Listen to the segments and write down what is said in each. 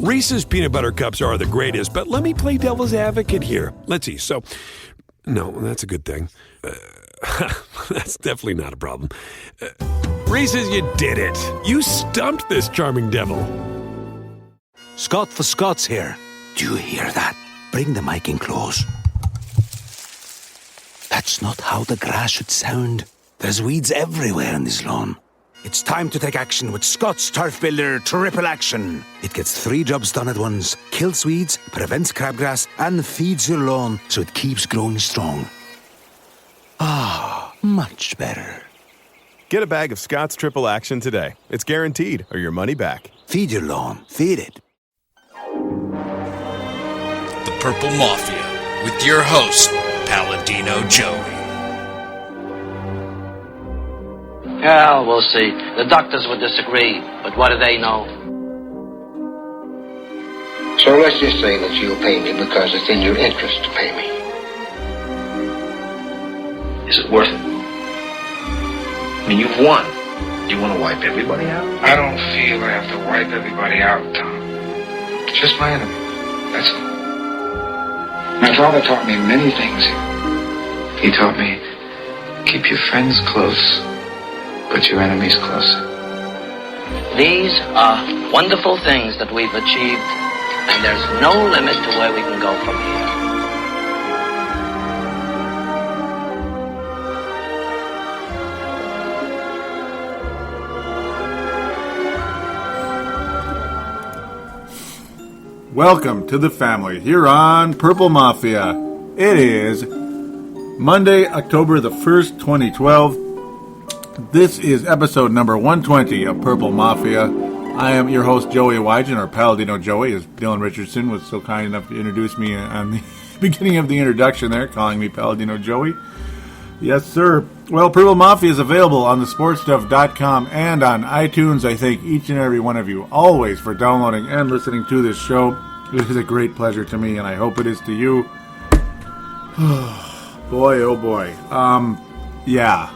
Reese's Peanut Butter Cups are the greatest, but let me play devil's advocate here. Let's see. So, no, that's a good thing. That's definitely not a problem. Reese's, you did it. You stumped this charming devil. Scott for Scots here. Do you hear that? Bring the mic in close. That's not how the grass should sound. There's weeds everywhere in this lawn. It's time to take action with Scott's Turf Builder Triple Action. It gets 3 jobs done at once. Kills weeds, prevents crabgrass, and feeds your lawn so it keeps growing strong. Ah, much better. Get a bag of Scott's Triple Action today. It's guaranteed, or your money back. Feed your lawn. Feed it. The Purple Mafia, with your host, Paladino Joey. Well, we'll see. The doctors would disagree, but what do they know? So let's just say that you'll pay me because it's in your interest to pay me. Is it worth it? I mean, you've won. Do you want to wipe everybody out? I don't feel I have to wipe everybody out, Tom. Just my enemy. That's all. My father taught me many things. He taught me, keep your friends close, but your enemies closer. These are wonderful things that we've achieved, and there's no limit to where we can go from here. Welcome to the family here on Purple Mafia. It is Monday, October the 1st, 2012. This is episode number 120 of Purple Mafia. I am your host, Joey Wygen, or Paladino Joey, as Dylan Richardson was so kind enough to introduce me on the beginning of the introduction there, calling me Paladino Joey. Yes, sir. Well, Purple Mafia is available on thesportstuff.com and on iTunes. I thank each and every one of you always for downloading and listening to this show. It is a great pleasure to me, and I hope it is to you. Boy, oh boy. Yeah.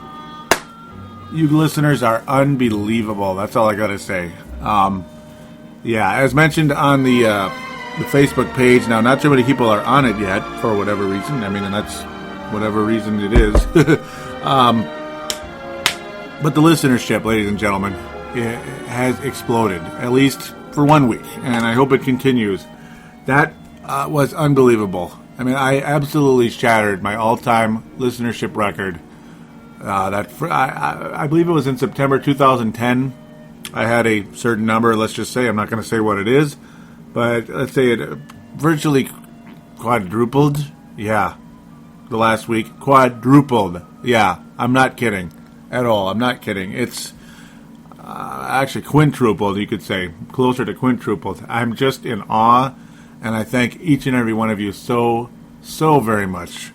You listeners are unbelievable. That's all I gotta say. Yeah, as mentioned on the Facebook page, now not too many people are on it yet, for whatever reason. I mean, and that's whatever reason it is. But the listenership, ladies and gentlemen, has exploded, at least for 1 week, and I hope it continues. That was unbelievable. I mean, I absolutely shattered my all-time listenership record. I believe it was in September 2010. I had a certain number, let's just say, I'm not going to say what it is, but let's say it virtually quadrupled. Yeah, the last week. Quadrupled. Yeah, I'm not kidding at all. I'm not kidding. It's actually quintupled, you could say. Closer to quintupled. I'm just in awe, and I thank each and every one of you so very much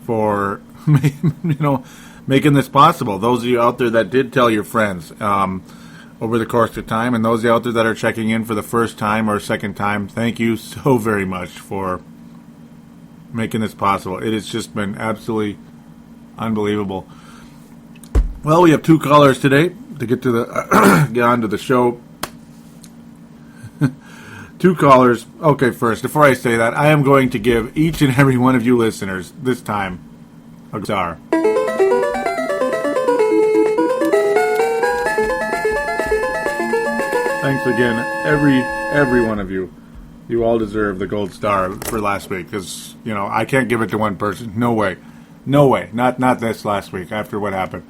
for making this possible. Those of you out there that did tell your friends over the course of time, and those out there that are checking in for the first time or second time, thank you so very much for making this possible. It has just been absolutely unbelievable. Well, we have 2 callers today to get to the get on to the show. 2 callers. Okay, first, before I say that, I am going to give each and every one of you listeners this time a star. Thanks again, every one of you. You all deserve the gold star for last week, because, I can't give it to one person. No way. Not this last week, after what happened.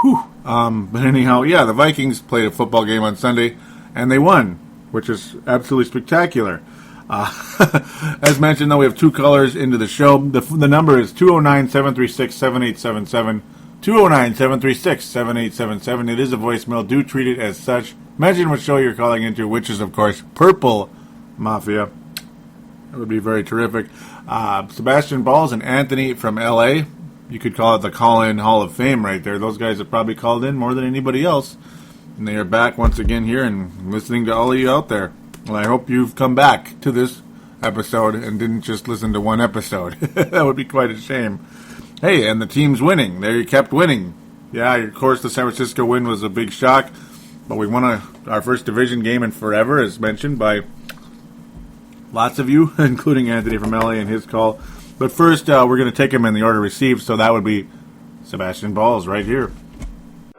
Whew. But anyhow, yeah, the Vikings played a football game on Sunday, and they won, which is absolutely spectacular. As mentioned, though, we have 2 callers into the show. The number is 209-736-7877. 209-736-7877. It is a voicemail. Do treat it as such. Mention what show you're calling into, which is, of course, Purple Mafia. That would be very terrific. Sebastian Balls and Anthony from L.A. You could call it the Call-In Hall of Fame right there. Those guys have probably called in more than anybody else. And they are back once again here and listening to all of you out there. Well, I hope you've come back to this episode and didn't just listen to one episode. That would be quite a shame. Hey, and the team's winning. They kept winning. Yeah, of course, the San Francisco win was a big shock. But we want to our first division game in forever, as mentioned by lots of you, including Anthony from LA and his call. But first, we're going to take him in the order received, so that would be Sebastian Balls right here.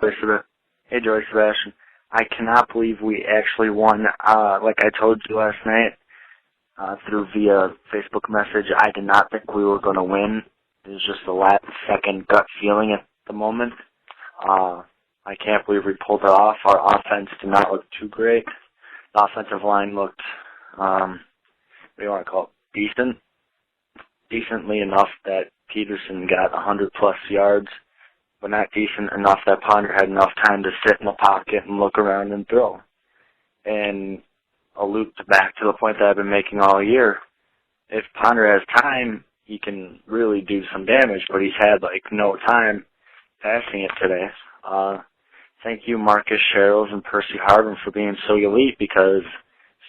Hey, George Sebastian. I cannot believe we actually won. Like I told you last night through via Facebook message, I did not think we were going to win. It was just a last-second gut feeling at the moment. I can't believe we pulled it off. Our offense did not look too great. The offensive line looked, what do you want to call it, decently enough that Peterson got 100-plus yards, but not decent enough that Ponder had enough time to sit in the pocket and look around and throw. And I'll loop back to the point that I've been making all year. If Ponder has time, he can really do some damage, but he's had, no time passing it today. Thank you, Marcus Sherrills and Percy Harvin, for being so elite, because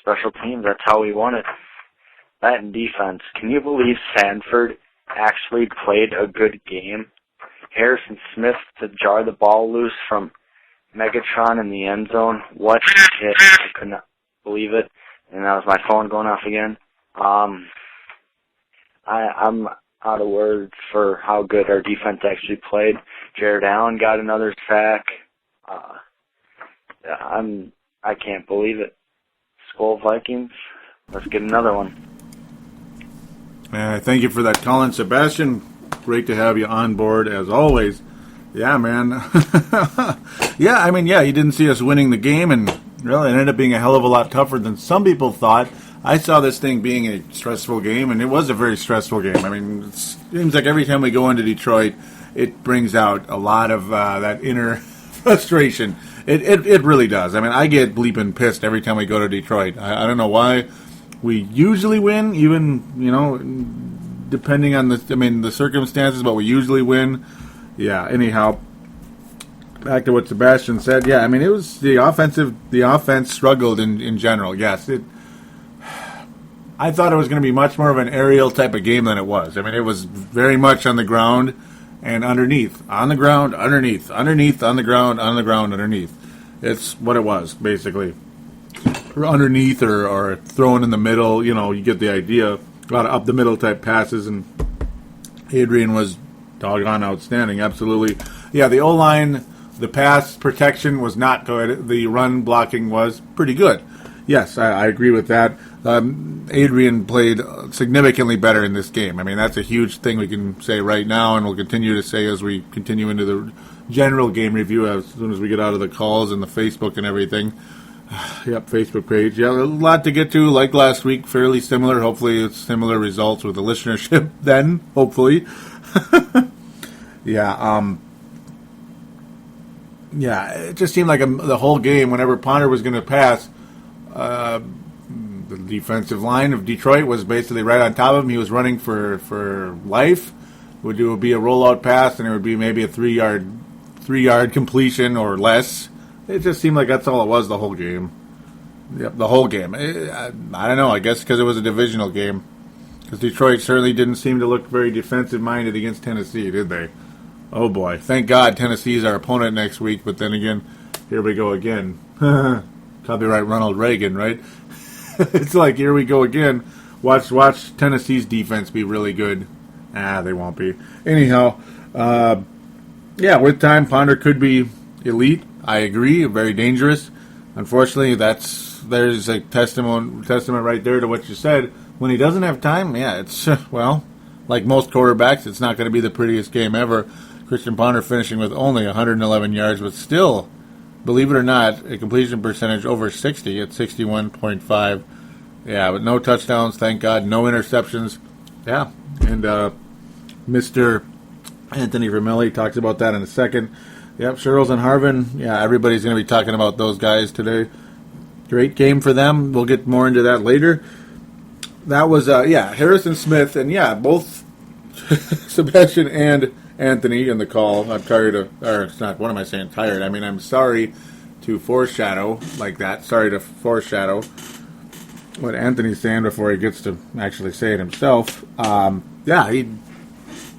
special teams, that's how we won it. That and defense. Can you believe Sanford actually played a good game? Harrison Smith to jar the ball loose from Megatron in the end zone. What a hit. I could not believe it. And that was my phone going off again. I'm out of words for how good our defense actually played. Jared Allen got another sack. I can't believe it. Skull Vikings. Let's get another one. Thank you for that, Colin. Sebastian, great to have you on board as always. Yeah, man. You didn't see us winning the game, and really it ended up being a hell of a lot tougher than some people thought. I saw this thing being a stressful game, and it was a very stressful game. I mean, it seems like every time we go into Detroit, it brings out a lot of that inner frustration. It really does. I mean, I get bleeping pissed every time we go to Detroit. I don't know why. We usually win, even, depending on the circumstances, but we usually win. Yeah, anyhow, back to what Sebastian said. Yeah, I mean, it was the offense struggled in general. Yes, I thought it was going to be much more of an aerial type of game than it was. I mean, it was very much on the ground and underneath. On the ground, underneath, underneath, on the ground, underneath. It's what it was, basically. Or underneath or thrown in the middle, you get the idea. A lot of up-the-middle type passes, and Adrian was doggone outstanding, absolutely. Yeah, the O-line, the pass protection was not good. The run blocking was pretty good. Yes, I agree with that. Adrian played significantly better in this game. I mean, that's a huge thing we can say right now, and we'll continue to say as we continue into the general game review as soon as we get out of the calls and the Facebook and everything. Yep, Facebook page. Yeah, a lot to get to. Like last week, fairly similar. Hopefully it's similar results with the listenership then, hopefully. Yeah, it just seemed like the whole game, whenever Ponder was going to pass, the defensive line of Detroit was basically right on top of him. He was running for life. It would be a rollout pass, and it would be maybe a three yard completion or less. It just seemed like that's all it was the whole game. Yep, the whole game. I don't know. I guess because it was a divisional game. Because Detroit certainly didn't seem to look very defensive-minded against Tennessee, did they? Oh, boy. Thank God Tennessee's our opponent next week, but then again, here we go again. Copyright Ronald Reagan, right? It's like, here we go again. Watch Tennessee's defense be really good. They won't be. Anyhow, with time, Ponder could be elite. I agree, very dangerous. Unfortunately, there's a testament right there to what you said. When he doesn't have time, it's, like most quarterbacks, it's not going to be the prettiest game ever. Christian Ponder finishing with only 111 yards, but still, believe it or not, a completion percentage over 60 at 61.5. Yeah, but no touchdowns, thank God, no interceptions. Yeah, and Mr. Anthony Vermelli talks about that in a second. Yep, Sherrills and Harvin. Yeah, everybody's going to be talking about those guys today. Great game for them. We'll get more into that later. That was, Harrison Smith, and both Sebastian and Anthony in the call. I'm tired of, or it's not, what am I saying, tired? I mean, I'm sorry to foreshadow like that. Sorry to foreshadow what Anthony's saying before he gets to actually say it himself.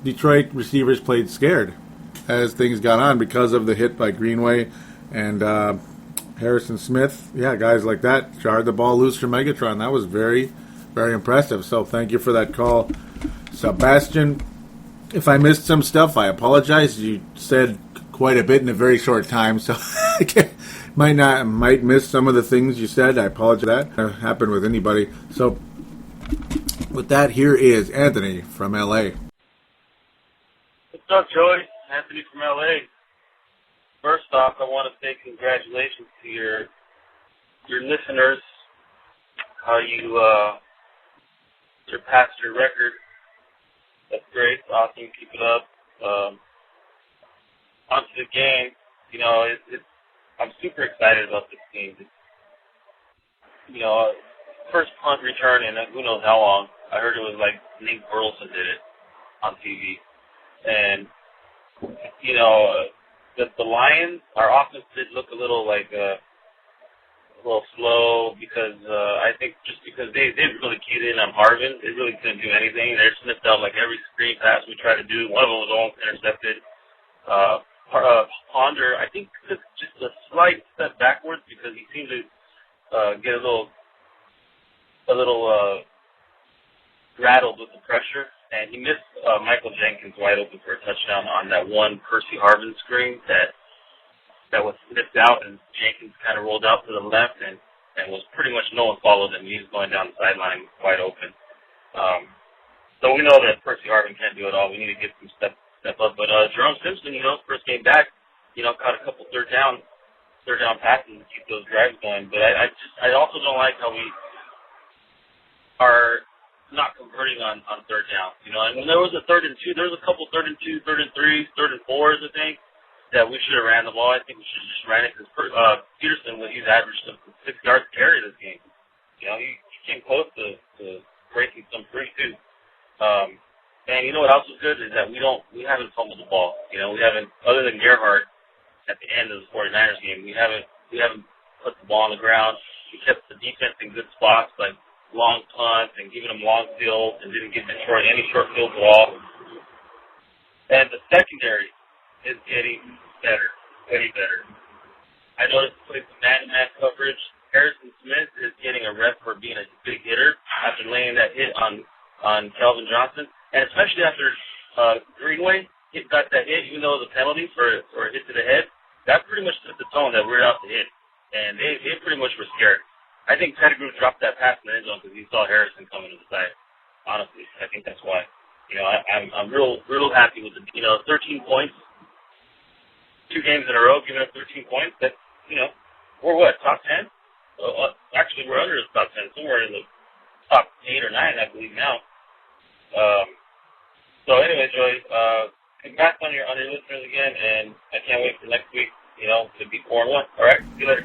Detroit receivers played scared as things got on because of the hit by Greenway and Harrison Smith, guys like that jarred the ball loose for Megatron. That was very, very impressive. So thank you for that call, Sebastian. If I missed some stuff, I apologize. You said quite a bit in a very short time, so I might miss some of the things you said. I apologize. That happened with anybody. So with that, here is Anthony from LA. What's up, Joey? Anthony from LA. First off, I want to say congratulations to your listeners. How you surpassed your record. That's great. Awesome. Keep it up. Onto the game. You know, I'm super excited about this game. First punt return in who knows how long. I heard it was like Nate Burleson did it on TV. And, the Lions, our offense did look a little slow because I think just because they really keyed in on Harvin. They really couldn't do anything. They sniffed out like every screen pass we tried to do. One of them was almost intercepted. Ponder, I think, took just a slight step backwards because he seemed to get a little rattled with the pressure. And he missed Michael Jenkins wide open for a touchdown on that one Percy Harvin screen that was sniffed out, and Jenkins kind of rolled out to the left and was pretty much no one followed him. He was going down the sideline wide open. So we know that Percy Harvin can't do it all. We need to get some step up. But Jerome Simpson, first game back, caught a couple third down passes to keep those drives going. But I also don't like how we are not converting on third down. And when there was a 3rd and 2, there was a couple 3rd and 2, 3rd and 3, 3rd and 4s, I think, that we should have ran the ball. I think we should have just ran it because Peterson, he's averaged 6 yards carry this game. He came close to breaking some free too. And what else is good is that we haven't fumbled the ball. We haven't, other than Gerhardt at the end of the 49ers game, we haven't put the ball on the ground. We kept the defense in good spots, like long punts and giving them long fields, and didn't give Detroit any short fields at all. And the secondary is getting better, way better. I noticed putting some man-to-man coverage. Harrison Smith is getting a rep for being a big hitter after laying that hit on Calvin Johnson, and especially after Greenway got that hit, even though it was a penalty for a hit to the head. That pretty much set the tone that we're out to hit, and they pretty much were scared. I think Pettigrew dropped that pass in the end zone because he saw Harrison coming to the side. Honestly, I think that's why. I'm real happy with the 13 points, 2 games in a row, giving up 13 points. That's we're what, top 10? Actually, we're under the top 10, somewhere in the top 8 or 9, I believe now. So anyway, Joey, congrats on your listeners again, and I can't wait for next week. To be 4-1. All right, see you later.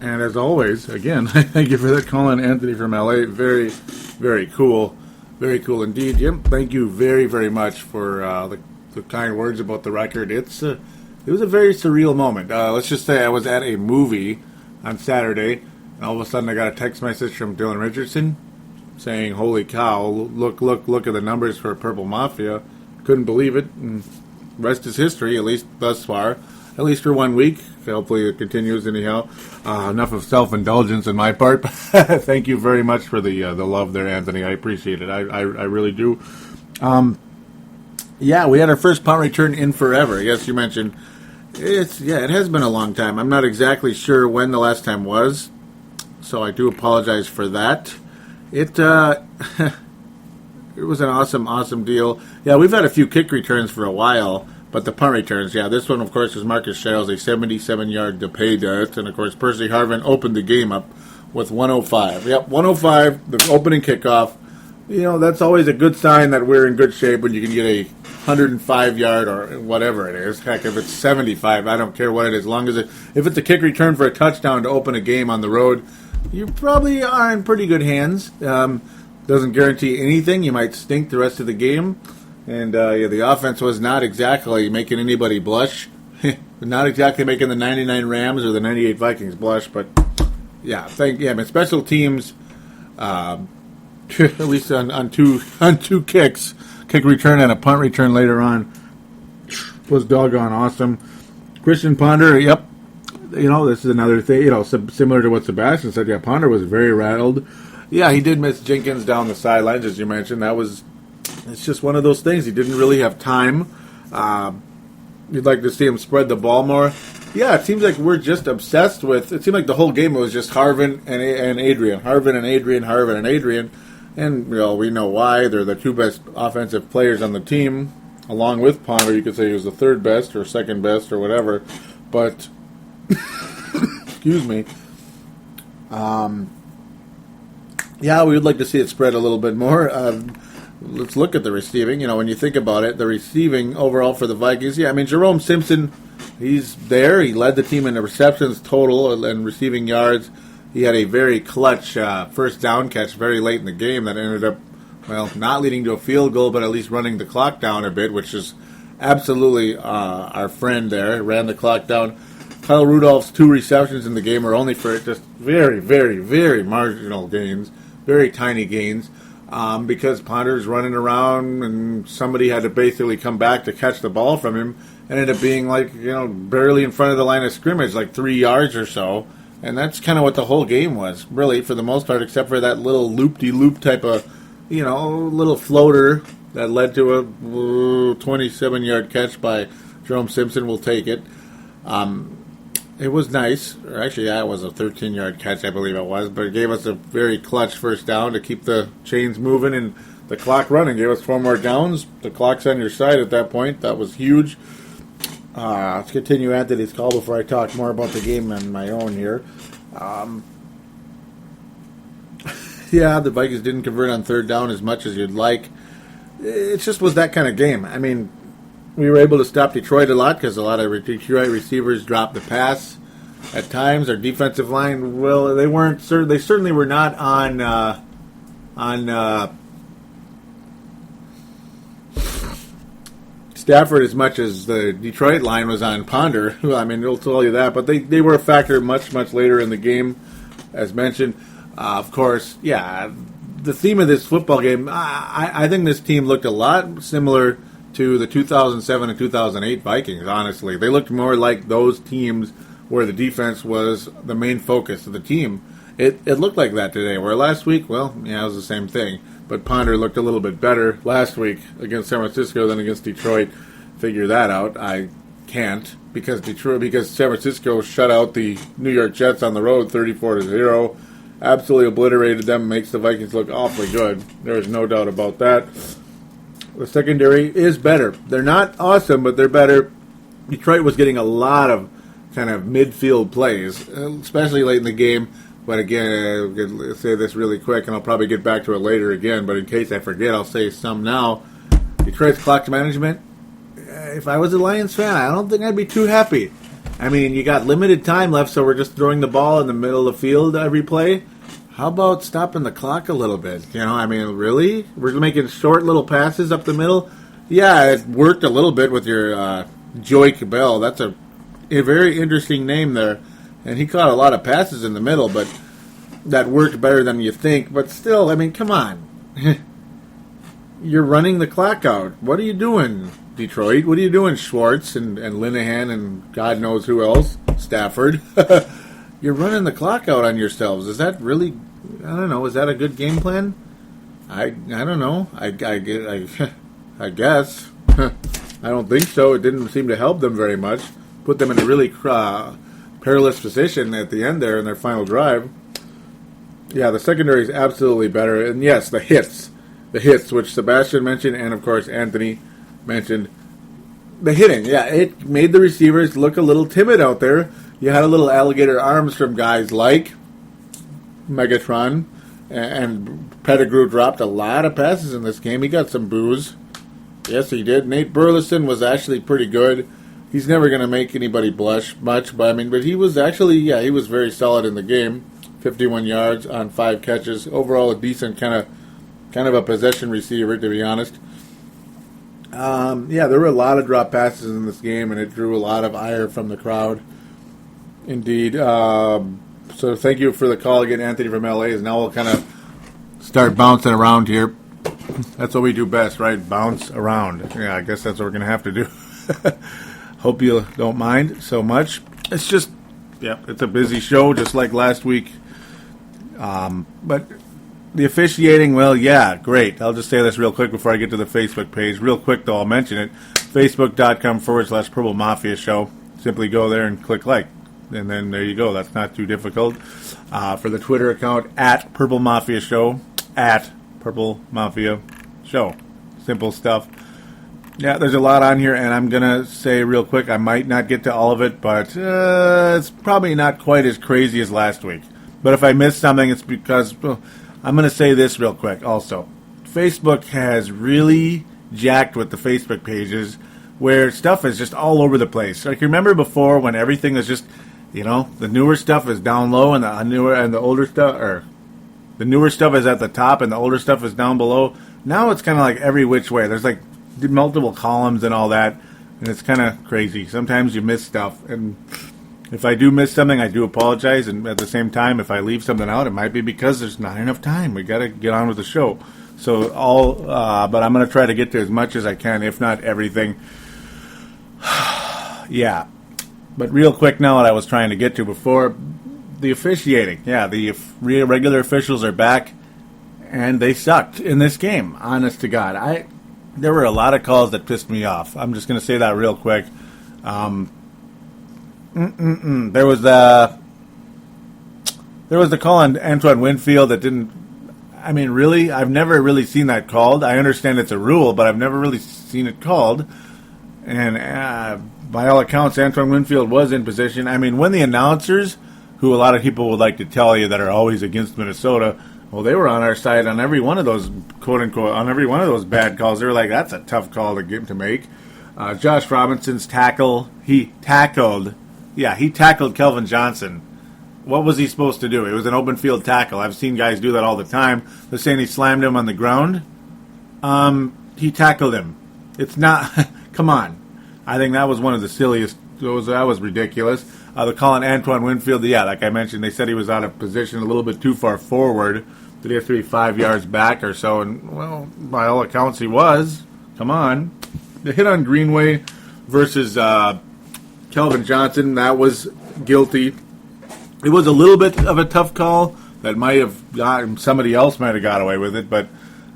And as always, again, thank you for that call in, Anthony from LA. Very, very cool. Very cool indeed, Jim. Thank you very, very much for the kind words about the record. It was a very surreal moment. Let's just say I was at a movie on Saturday, and all of a sudden I got a text message from Dylan Richardson saying, "Holy cow, look at the numbers for Purple Mafia." Couldn't believe it, and rest is history, at least thus far. At least for 1 week. Hopefully it continues anyhow. Enough of self-indulgence on my part. Thank you very much for the love there, Anthony. I appreciate it. I really do. We had our first punt return in forever. Yes, you mentioned. It has been a long time. I'm not exactly sure when the last time was, so I do apologize for that. It was an awesome deal. Yeah, we've had a few kick returns for a while. But the punt returns, this one, of course, is Marcus Sherrills, a 77-yard DePay dart. And, of course, Percy Harvin opened the game up with 105. 105, the opening kickoff. That's always a good sign that we're in good shape when you can get a 105-yard or whatever it is. Heck, if it's 75, I don't care what it is. As long as if it's a kick return for a touchdown to open a game on the road, you probably are in pretty good hands. Doesn't guarantee anything. You might stink the rest of the game. And the offense was not exactly making anybody blush. Not exactly making the 99 Rams or the 98 Vikings blush, but special teams, at least on two kicks, kick return and a punt return later on, was doggone awesome. Christian Ponder, this is another thing, similar to what Sebastian said. Yeah, Ponder was very rattled. Yeah, he did miss Jenkins down the sidelines, as you mentioned. It's just one of those things. He didn't really have time. You'd like to see him spread the ball more. Yeah, it seems like we're just obsessed with, it seemed like the whole game was just Harvin and Adrian. Harvin and Adrian, Harvin and Adrian. And, we know why. They're the two best offensive players on the team. Along with Ponder, you could say he was the third best or second best or whatever. But, excuse me. Yeah, we would like to see it spread a little bit more. Let's look at the receiving. When you think about it, the receiving overall for the Vikings, Jerome Simpson, he's there. He led the team in the receptions total and receiving yards. He had a very clutch first down catch very late in the game that ended up, not leading to a field goal, but at least running the clock down a bit, which is absolutely our friend there. Ran the clock down. Kyle Rudolph's 2 receptions in the game are only for just very, very, very marginal gains, very tiny gains, because Ponder's running around and somebody had to basically come back to catch the ball from him. Ended up being barely in front of the line of scrimmage, 3 yards or so. And that's kind of what the whole game was, really, for the most part, except for that little loop-de-loop type of, little floater that led to a 27-yard catch by Jerome Simpson. We'll take it. It was nice. Or actually, that was a 13-yard catch, I believe it was. But it gave us a very clutch first down to keep the chains moving and the clock running. Gave us 4 more downs. The clock's on your side at that point. That was huge. Let's continue Anthony's call before I talk more about the game on my own here. Yeah, the Vikings didn't convert on third down as much as you'd like. It just was that kind of game. We were able to stop Detroit a lot because a lot of Detroit receivers dropped the pass at times. Our defensive line, they weren't. They certainly were not on Stafford as much as the Detroit line was on Ponder. It'll tell you that. But they were a factor much, much later in the game, as mentioned. Of course, yeah, the theme of this football game, I think this team looked a lot similar to the 2007 and 2008 Vikings, honestly. They looked more like those teams where the defense was the main focus of the team. It looked like that today, where last week, it was the same thing. But Ponder looked a little bit better last week against San Francisco than against Detroit. Figure that out. I can't because San Francisco shut out the New York Jets on the road 34-0. Absolutely obliterated them. Makes the Vikings look awfully good. There is no doubt about that. The secondary is better. They're not awesome, but they're better. Detroit was getting a lot of kind of midfield plays, especially late in the game. But again, I'll say this really quick, and I'll probably get back to it later again. But in case I forget, I'll say some now. Detroit's clock management, if I was a Lions fan, I don't think I'd be too happy. You got limited time left, so we're just throwing the ball in the middle of the field every play. How about stopping the clock a little bit? Really? We're making short little passes up the middle? Yeah, it worked a little bit with your Joique Bell. That's a very interesting name there. And he caught a lot of passes in the middle, but that worked better than you think. But still, come on. You're running the clock out. What are you doing, Detroit? What are you doing, Schwartz and Linehan and God knows who else? Stafford. You're running the clock out on yourselves. Is that really, I don't know, is that a good game plan? I don't know. I guess. I don't think so. It didn't seem to help them very much. Put them in a really perilous position at the end there in their final drive. Yeah, the secondary is absolutely better. And yes, the hits, which Sebastian mentioned and, of course, Anthony mentioned. The hitting, yeah, it made the receivers look a little timid out there. You had a little alligator arms from guys like Megatron, and Pettigrew dropped a lot of passes in this game. He got some boos. Yes, he did. Nate Burleson was actually pretty good. He's never going to make anybody blush much, but he was actually, he was very solid in the game. 51 yards on 5 catches. Overall, a decent kind of a possession receiver, to be honest. There were a lot of drop passes in this game, and it drew a lot of ire from the crowd. Indeed. So thank you for the call again, Anthony from LA. Now we'll kind of start bouncing around here. That's what we do best, right? Bounce around. Yeah, I guess that's what we're going to have to do. Hope you don't mind so much. It's just, Yep, it's a busy show, just like last week. But the officiating, well, yeah, great. I'll just say this real quick before I get to the Facebook page. Real quick, though, I'll mention it. Facebook.com/Purple Mafia Show. Simply go there and click like. And then there you go. That's not too difficult. For the Twitter account, @Purple Mafia Show. @Purple Mafia Show. Simple stuff. Yeah, there's a lot on here, and I'm going to say real quick, I might not get to all of it, but it's probably not quite as crazy as last week. But if I missed something, it's because, I'm going to say this real quick also. Facebook has really jacked with the Facebook pages where stuff is just all over the place. Like, you remember before when everything was just, the newer stuff is down low and the older stuff, or the newer stuff is at the top and the older stuff is down below. Now it's kind of like every which way. There's like multiple columns and all that, and it's kind of crazy. Sometimes you miss stuff, and if I do miss something, I do apologize, and at the same time, if I leave something out, it might be because there's not enough time. We got to get on with the show. So but I'm going to try to get to as much as I can, if not everything. Yeah. But real quick now, what I was trying to get to before, the officiating. Yeah, the regular officials are back, and they sucked in this game, honest to God. There were a lot of calls that pissed me off. I'm just going to say that real quick. There was the call on Antoine Winfield that didn't. I mean, really, I've never really seen that called. I understand it's a rule, but I've never really seen it called. And by all accounts, Antoine Winfield was in position. I mean, when the announcers, who a lot of people would like to tell you that are always against Minnesota, well, they were on our side on every one of those, quote-unquote, on every one of those bad calls. They were like, that's a tough call to make. Josh Robinson's tackle, he tackled Kelvin Johnson. What was he supposed to do? It was an open field tackle. I've seen guys do that all the time. They're saying he slammed him on the ground. He tackled him. It's not, come on. I think that was one of the silliest, that was ridiculous. The call on Antoine Winfield, yeah, like I mentioned, they said he was out of position a little bit too far forward. Did he have to be 5 yards back or so? And, well, by all accounts, he was. Come on. The hit on Greenway versus Kelvin Johnson, that was guilty. It was a little bit of a tough call that might have gotten, somebody else might have got away with it, but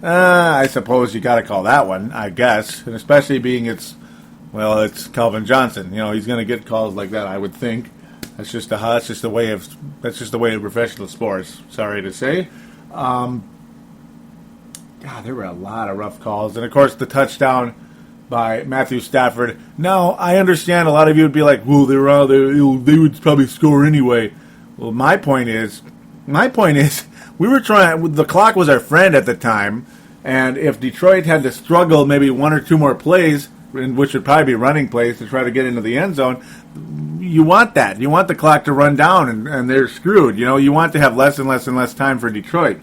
I suppose you got to call that one, I guess. And especially being it's Kelvin Johnson. He's going to get calls like that, I would think. That's just the way of professional sports. Sorry to say. God, there were a lot of rough calls, and of course the touchdown by Matthew Stafford. Now I understand a lot of you would be like, "Well, they would probably score anyway." Well, my point is, we were trying. The clock was our friend at the time, and if Detroit had to struggle maybe one or two more plays, which would probably be running plays to try to get into the end zone, you want that. You want the clock to run down, and they're screwed. You want to have less and less and less time for Detroit.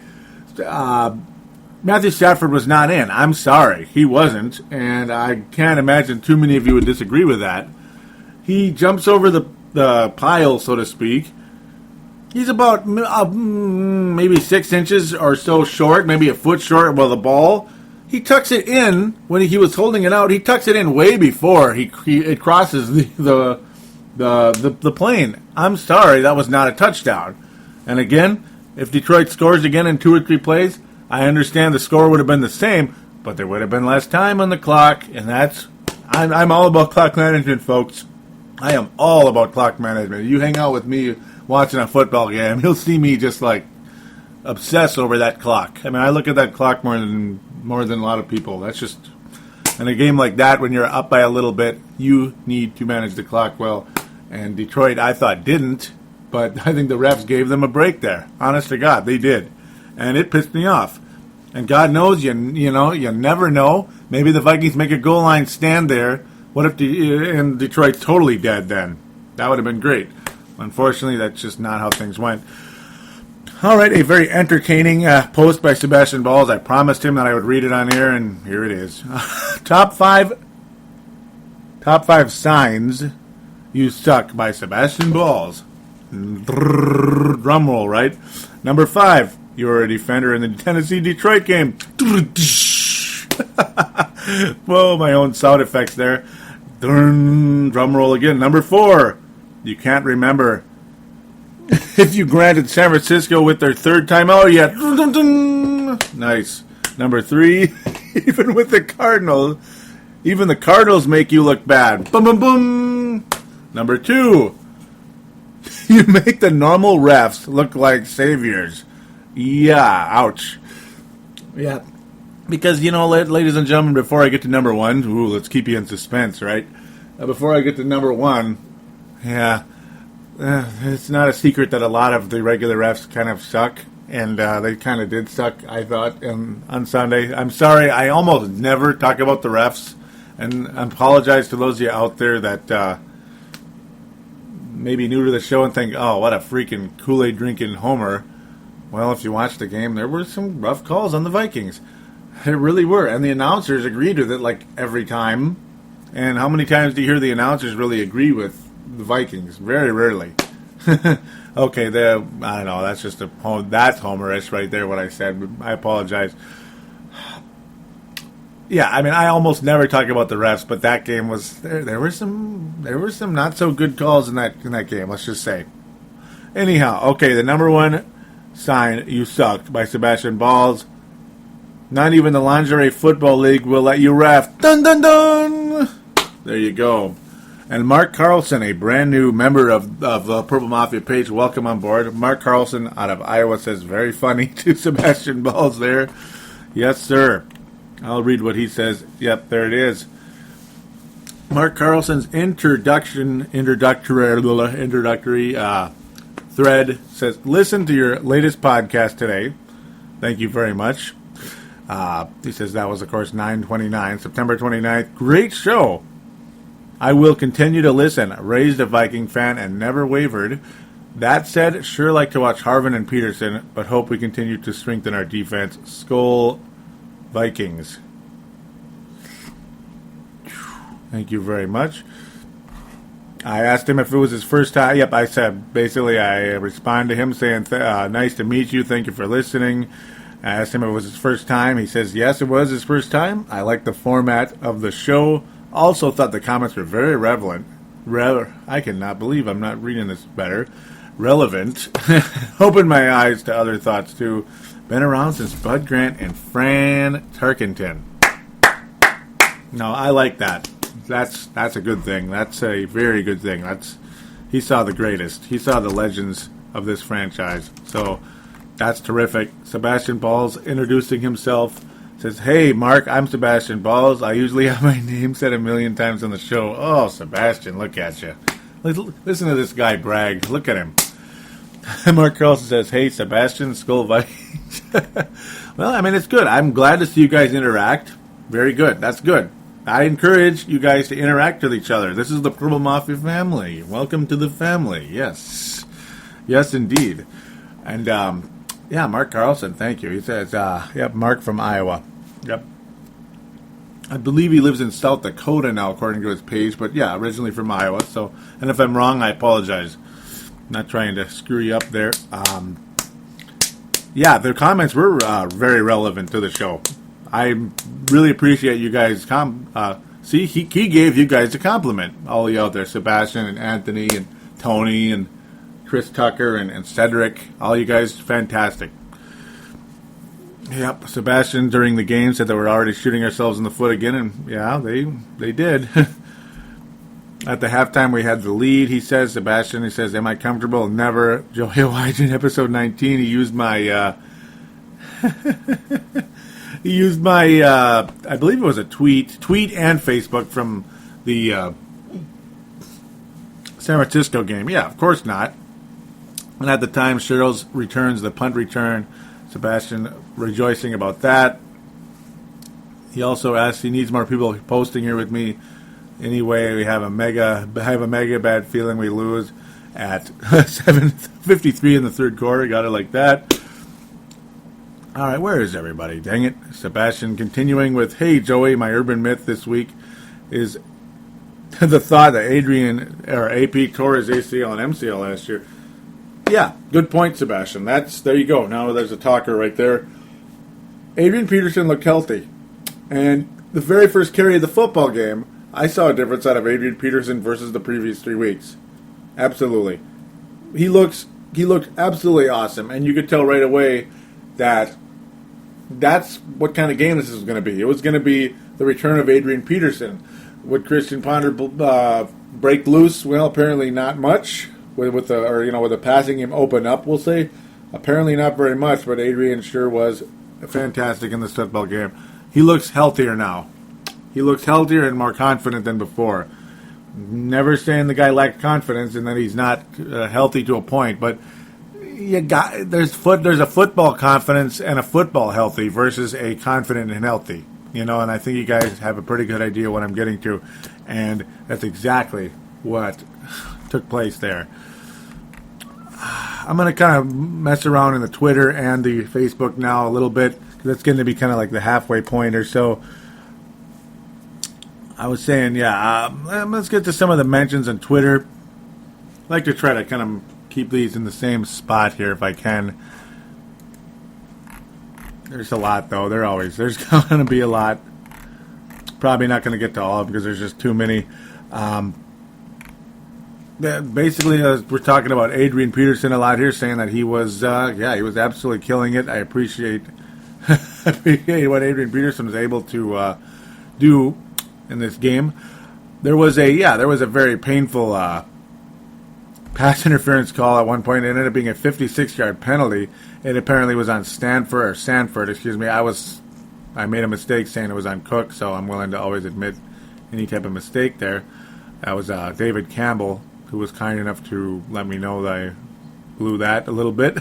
Matthew Stafford was not in. I'm sorry. He wasn't, and I can't imagine too many of you would disagree with that. He jumps over the pile, so to speak. He's about maybe 6 inches or so short, maybe a foot short. Well, the ball, he tucks it in when he was holding it out. He tucks it in way before it crosses the plane. I'm sorry, that was not a touchdown. And again, if Detroit scores again in 2 or 3 plays, I understand the score would have been the same, but there would have been less time on the clock, and I'm all about clock management, folks. I am all about clock management. You hang out with me watching a football game, you'll see me just like obsess over that clock. I mean, I look at that clock more than a lot of people. That's just, in a game like that, when you're up by a little bit, you need to manage the clock well. And Detroit, I thought, didn't, but I think the refs gave them a break there. Honest to God, they did. And it pissed me off. And God knows, you never know. Maybe the Vikings make a goal line stand there. What if and Detroit's totally dead then? That would have been great. Unfortunately, that's just not how things went. All right, a very entertaining post by Sebastian Balls. I promised him that I would read it on air, and here it is. Top five signs you suck by Sebastian Balls. Drum roll, right? Number 5, you were a defender in the Tennessee-Detroit game. Whoa, my own sound effects there. Drum roll again. Number 4, you can't remember If you granted San Francisco with their third timeout, yeah. Dun, dun, dun. Nice. Number 3, even with the Cardinals, even the Cardinals make you look bad. Boom, boom, boom. Number 2, you make the normal refs look like saviors. Yeah, ouch. Yeah. Because, ladies and gentlemen, before I get to number 1, let's keep you in suspense, right? Before I get to number 1, yeah, it's not a secret that a lot of the regular refs kind of suck, and they kind of did suck, I thought, on Sunday. I'm sorry, I almost never talk about the refs, and I apologize to those of you out there that maybe new to the show and think, oh, what a freaking Kool-Aid drinking homer. Well, if you watched the game, there were some rough calls on the Vikings. There really were, and the announcers agreed with it like every time. And how many times do you hear the announcers really agree with the Vikings? Very rarely. Okay, I don't know. That's just that's homerish right there. What I said. I apologize. Yeah, I mean, I almost never talk about the refs, but that game was there were some not so good calls in that game. Let's just say. Anyhow, okay, the number 1 sign you sucked by Sebastian Balls. Not even the Lingerie Football League will let you ref. Dun, dun, dun! There you go. And Mark Carlson, a brand new member of Purple Mafia page, welcome on board. Mark Carlson out of Iowa says, very funny to Sebastian Balls there. Yes, sir. I'll read what he says. Yep, there it is. Mark Carlson's introductory thread says, listen to your latest podcast today. Thank you very much. He says that was, of course, 9/29, September 29th. Great show. I will continue to listen. Raised a Viking fan and never wavered. That said, sure like to watch Harvin and Peterson, but hope we continue to strengthen our defense. Skol, Vikings. Thank you very much. I asked him if it was his first time. Yep, I said, basically, I responded to him saying, nice to meet you. Thank you for listening. I asked him if it was his first time. He says, yes, it was his first time. I like the format of the show. Also thought the comments were very relevant. I cannot believe I'm not reading this better. Relevant. Opened my eyes to other thoughts, too. Been around since Bud Grant and Fran Tarkenton. No, I like that. That's a good thing. That's a very good thing. He saw the greatest. He saw the legends of this franchise. So that's terrific. Sebastian Balls introducing himself. Says, hey, Mark, I'm Sebastian Balls. I usually have my name said 1,000,000 times on the show. Oh, Sebastian, look at you. Listen to this guy brag. Look at him. Mark Carlson says, hey, Sebastian, Skull Vikings. Well, I mean, it's good. I'm glad to see you guys interact. Very good. That's good. I encourage you guys to interact with each other. This is the Purple Mafia family. Welcome to the family. Yes. Yes, indeed. And, yeah, Mark Carlson, thank you. He says, yep, Mark from Iowa. Yep. I believe he lives in South Dakota now, according to his page, but yeah, originally from Iowa. So, and if I'm wrong, I apologize. Not trying to screw you up there. Yeah, their comments were very relevant to the show. I really appreciate you guys. See, he gave you guys a compliment. All you out there, Sebastian and Anthony and Tony and Chris Tucker and Cedric. All you guys, fantastic. Yep, Sebastian during the game said that we're already shooting ourselves in the foot again, and yeah, they did. At the halftime, we had the lead. He says, Sebastian, am I comfortable? Never. Joe Hill, in episode 19, he used my, I believe it was a tweet and Facebook from the San Francisco game. Yeah, of course not. And at the time, Cheryl's returns the punt return. Sebastian rejoicing about that. He also asks, he needs more people posting here with me. Anyway, I have a mega bad feeling we lose at 7:53 in the third quarter. Got it like that. All right, where is everybody? Dang it. Sebastian continuing with, hey, Joey, my urban myth this week is the thought that Adrian or AP tore his ACL and MCL last year. Yeah, good point, Sebastian. There you go. Now there's a talker right there. Adrian Peterson looked healthy. And the very first carry of the football game, I saw a difference out of Adrian Peterson versus the previous 3 weeks. Absolutely. He looks he looked absolutely awesome, and you could tell right away that that's what kind of game this is going to be. It was going to be the return of Adrian Peterson. Would Christian Ponder break loose? Well, apparently not much. With the passing game open up, we'll say. Apparently not very much, but Adrian sure was fantastic in this football game. He looks healthier now. He looks healthier and more confident than before. Never saying the guy lacked confidence and that he's not healthy to a point, but there's a football confidence and a football healthy versus a confident and healthy. And I think you guys have a pretty good idea what I'm getting to, and that's exactly what took place there. I'm going to kind of mess around in the Twitter and the Facebook now a little bit, because that's going to be kind of like the halfway point or so. I was saying, let's get to some of the mentions on Twitter. I like to try to kind of keep these in the same spot here if I can. There's a lot, though. There's going to be a lot. Probably not going to get to all of them because there's just too many. Basically, we're talking about Adrian Peterson a lot here, saying that he was absolutely killing it. I appreciate what Adrian Peterson was able to do in this game. There was a very painful pass interference call at one point. It ended up being a 56-yard penalty. It apparently was on Sanford, excuse me. I made a mistake saying it was on Cook, so I'm willing to always admit any type of mistake there. That was David Campbell, who was kind enough to let me know that I blew that a little bit.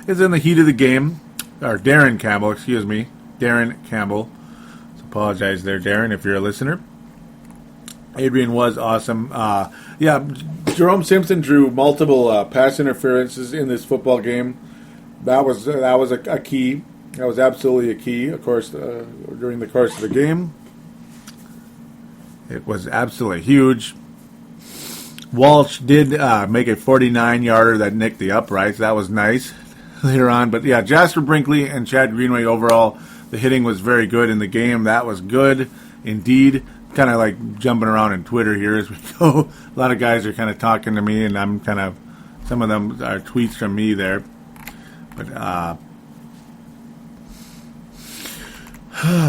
It's in the heat of the game. Or Darren Campbell. So apologize there, Darren, if you're a listener. Adrian was awesome. Jerome Simpson drew multiple pass interferences in this football game. That was a key. That was absolutely a key, of course, during the course of the game. It was absolutely huge. Walsh did make a 49-yarder that nicked the uprights. That was nice later on. But, Jasper Brinkley and Chad Greenway, overall, the hitting was very good in the game. That was good indeed. Kind of like jumping around in Twitter here as we go. A lot of guys are kind of talking to me, and I'm kind of, some of them are tweets from me there. But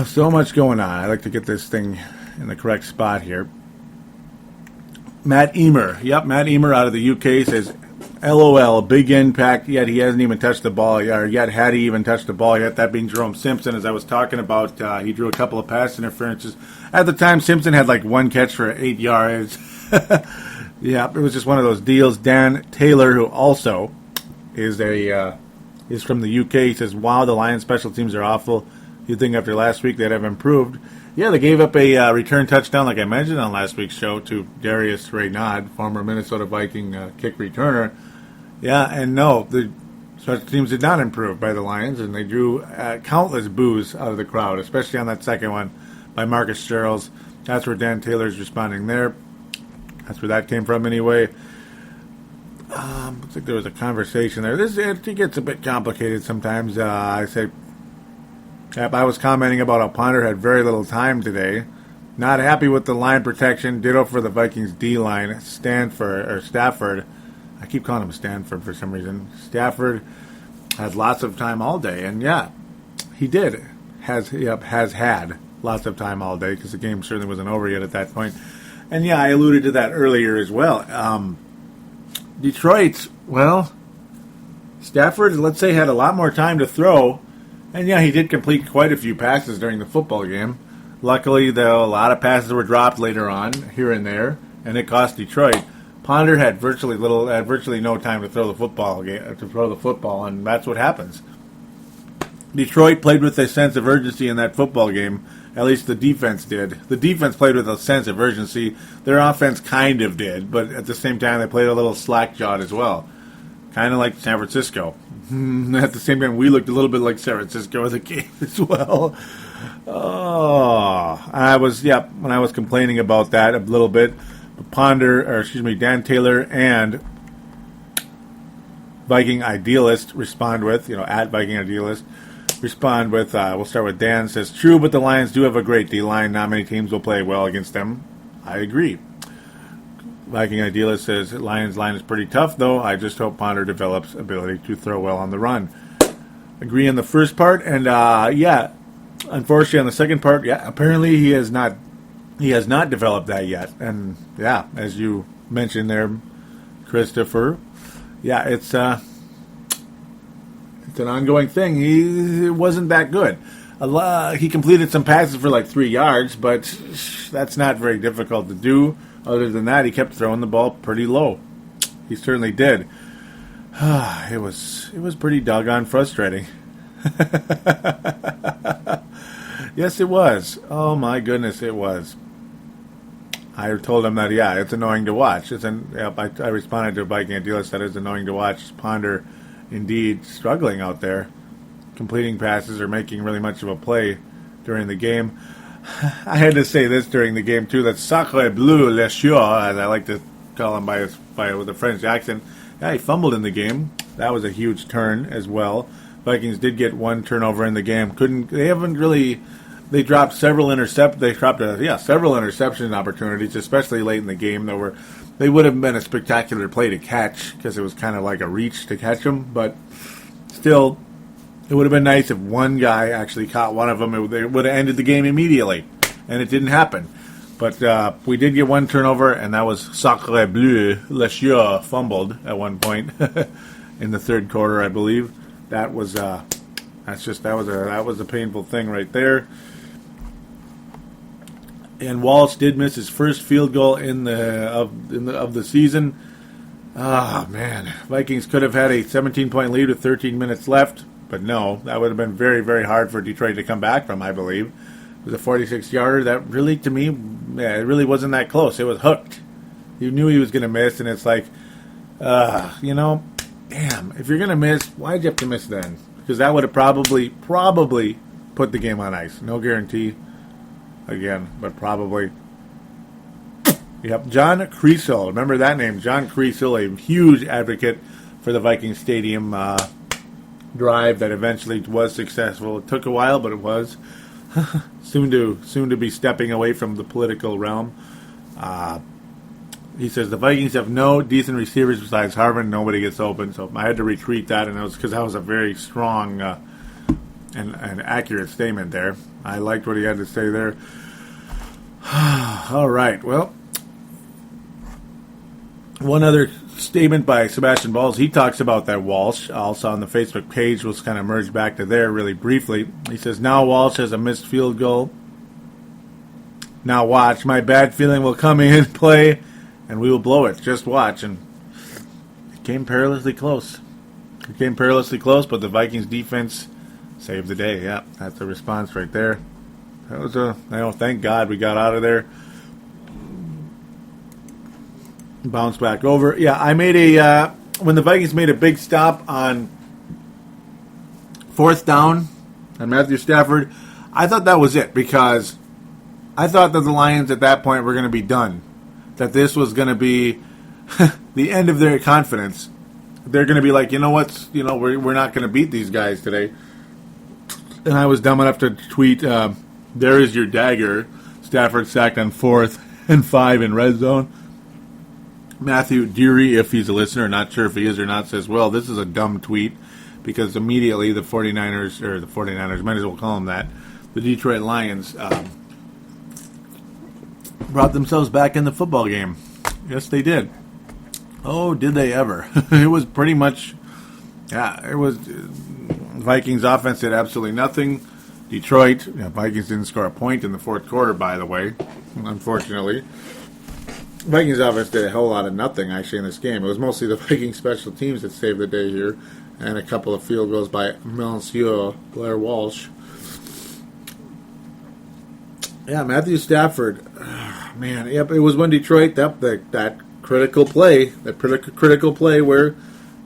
so much going on. I like to get this thing in the correct spot here. Matt Emer. Yep, Matt Emer out of the UK says, LOL, big impact, yet he hasn't even touched the ball, or yet had he even touched the ball yet, that being Jerome Simpson, as I was talking about. He drew a couple of pass interferences. At the time, Simpson had like one catch for 8 yards. It was just one of those deals. Dan Taylor, who also is from the UK, he says, wow, the Lions special teams are awful. You'd think after last week they'd have improved. Yeah, they gave up a return touchdown, like I mentioned on last week's show, to Darius Raynaud, former Minnesota Viking kick returner. Yeah, and no, the special teams did not improve by the Lions, and they drew countless boos out of the crowd, especially on that second one by Marcus Sherrills. That's where Dan Taylor's responding there. That's where that came from anyway. I think there was a conversation there. It gets a bit complicated sometimes. I was commenting about how Ponder had very little time today. Not happy with the line protection. Ditto for the Vikings D-line. Stafford. I keep calling him Stanford for some reason. Stafford had lots of time all day. And he did. Has had lots of time all day because the game certainly wasn't over yet at that point. And I alluded to that earlier as well. Detroit, Stafford, let's say, had a lot more time to throw. And he did complete quite a few passes during the football game. Luckily, though, a lot of passes were dropped later on, here and there, and it cost Detroit. Ponder had virtually no time to throw the football, and that's what happens. Detroit played with a sense of urgency in that football game. At least the defense did. The defense played with a sense of urgency. Their offense kind of did, but at the same time, they played a little slack-jawed as well. Kind of like San Francisco. At the same time, we looked a little bit like San Francisco in the game as well. When I was complaining about that a little bit, Dan Taylor and Viking Idealist respond with, at Viking Idealist, respond with, we'll start with Dan, says, true, but the Lions do have a great D-line. Not many teams will play well against them. I agree. Viking Idealist says, Lions line is pretty tough, though. I just hope Ponder develops ability to throw well on the run. Agree on the first part, and unfortunately on the second part, apparently he has not developed that yet. And as you mentioned there, Christopher, it's an ongoing thing. He wasn't that good. He completed some passes for like 3 yards, but that's not very difficult to do. Other than that, he kept throwing the ball pretty low. He certainly did. It was pretty doggone frustrating. Yes, it was. Oh my goodness, it was. I told him that, it's annoying to watch. I responded to a Viking Idealist that it's annoying to watch Ponder indeed struggling out there, completing passes or making really much of a play during the game. I had to say this during the game, too, that Sacre Bleu, Le Chiot, as I like to call him with a French accent, he fumbled in the game. That was a huge turn as well. Vikings did get one turnover in the game. They dropped several several interception opportunities, especially late in the game. They would have been a spectacular play to catch because it was kind of like a reach to catch them, but still, it would have been nice if one guy actually caught one of them. They would have ended the game immediately, and it didn't happen. But we did get one turnover, and that was Sacre Bleu. Le Chiot fumbled at one point in the third quarter, I believe. That was a painful thing right there. And Walsh did miss his first field goal of the season. Man, Vikings could have had a 17-point lead with 13 minutes left. But no, that would have been very, very hard for Detroit to come back from, I believe. It was a 46-yarder. That really, to me, it really wasn't that close. It was hooked. You knew he was going to miss, and it's like, damn, if you're going to miss, why'd you have to miss then? Because that would have probably put the game on ice. No guarantee, again, but probably. Yep, John Creasel. Remember that name, John Creasel, a huge advocate for the Viking Stadium drive that eventually was successful. It took a while, but it was. soon to be stepping away from the political realm. He says the Vikings have no decent receivers besides Harvin. Nobody gets open, so I had to retweet that, and it was because that was a very strong and accurate statement there. I liked what he had to say there. All right, well, one other statement by Sebastian Balls. He talks about that Walsh, also on the Facebook page. We'll kind of merge back to there really briefly. He says, now Walsh has a missed field goal. Now watch. My bad feeling will come in play, and we will blow it. Just watch. And it came perilously close. But the Vikings defense saved the day. Yeah, that's the response right there. That was thank God we got out of there. Bounce back over. Yeah, I made when the Vikings made a big stop on fourth down on Matthew Stafford, I thought that was it because I thought that the Lions at that point were going to be done. That this was going to be the end of their confidence. They're going to be like, you know what? We're not going to beat these guys today. And I was dumb enough to tweet, there is your dagger. Stafford sacked on 4th and 5 in red zone. Matthew Deary, if he's a listener, not sure if he is or not, says, well, this is a dumb tweet because immediately the 49ers, might as well call them that, the Detroit Lions brought themselves back in the football game. Yes, they did. Oh, did they ever? It was pretty much, Vikings offense did absolutely nothing. Detroit, Vikings didn't score a point in the fourth quarter, by the way, unfortunately. Vikings offense did a whole lot of nothing, actually, in this game. It was mostly the Vikings special teams that saved the day here, and a couple of field goals by Monsieur Blair Walsh. Yeah, Matthew Stafford, man, yep, it was when Detroit, that critical play where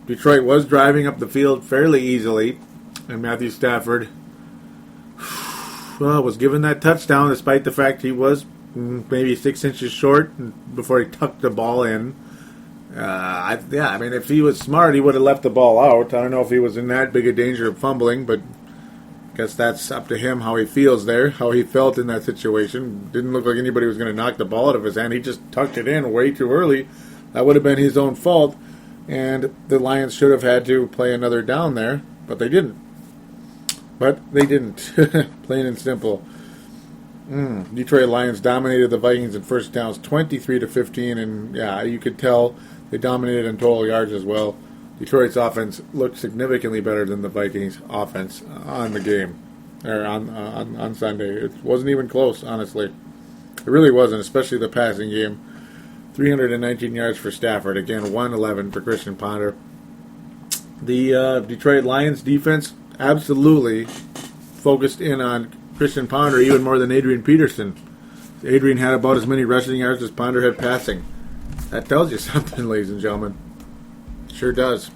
Detroit was driving up the field fairly easily, and Matthew Stafford was given that touchdown despite the fact he was maybe 6 inches short before he tucked the ball in. If he was smart, he would have left the ball out. I don't know if he was in that big a danger of fumbling, but Guess that's up to him how he feels there, how he felt in that situation. Didn't look like anybody was going to knock the ball out of his hand. He just tucked it in way too early. That would have been his own fault, and the Lions should have had to play another down there, but they didn't. Plain and simple. Detroit Lions dominated the Vikings in first downs 23-15, and yeah, you could tell they dominated in total yards as well. Detroit's offense looked significantly better than the Vikings' offense on the game, or on Sunday. It wasn't even close, honestly. It really wasn't, especially the passing game. 319 yards for Stafford. Again, 111 for Christian Ponder. The Detroit Lions defense absolutely focused in on Christian Ponder even more than Adrian Peterson. Adrian had about as many rushing yards as Ponder had passing. That tells you something, ladies and gentlemen. Sure does.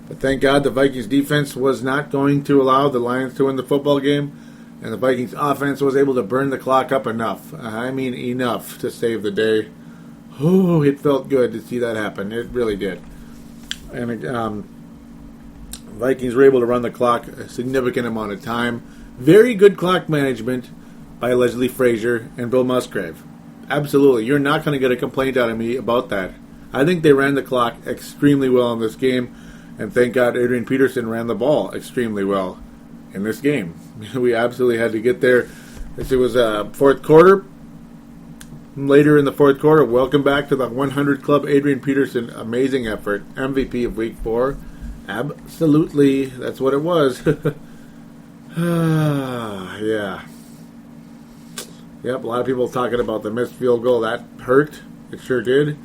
But thank God the Vikings defense was not going to allow the Lions to win the football game, and the Vikings offense was able to burn the clock up enough. I mean enough to save the day. Oh, it felt good to see that happen. It really did. And Vikings were able to run the clock a significant amount of time. Very good clock management by Leslie Frazier and Bill Musgrave. Absolutely. You're not going to get a complaint out of me about that. I think they ran the clock extremely well in this game, and thank God Adrian Peterson ran the ball extremely well in this game. We absolutely had to get there. It was fourth quarter. Later in the fourth quarter, welcome back to the 100 Club. Adrian Peterson, amazing effort. MVP of Week 4. Absolutely, that's what it was. Yeah. Yep, a lot of people talking about the missed field goal. That hurt. It sure did.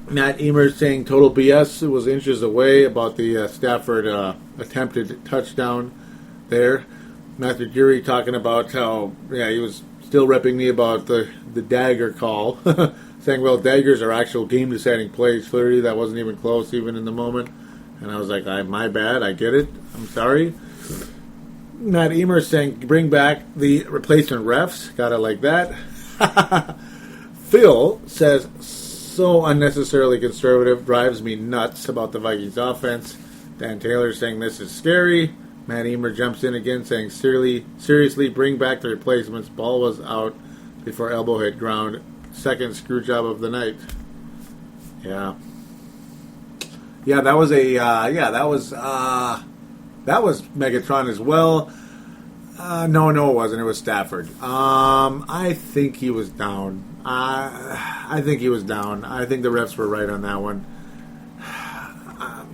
Matt Emer saying total BS. It was inches away about the Stafford attempted touchdown there. Matthew Geary talking about how, he was still repping me about the dagger call. Saying, well, daggers are actual game-deciding plays. Clearly, that wasn't even close, even in the moment. And I was like, my bad, I get it. I'm sorry. Matt Emer saying, bring back the replacement refs. Gotta like that. Phil says, so unnecessarily conservative, drives me nuts about the Vikings offense. Dan Taylor saying, this is scary. Matt Emer jumps in again saying, seriously, bring back the replacements. Ball was out before elbow hit ground. Second screw job of the night. Yeah, that was that was Megatron as well. No, it wasn't. It was Stafford. I think he was down. I think he was down. I think the refs were right on that one.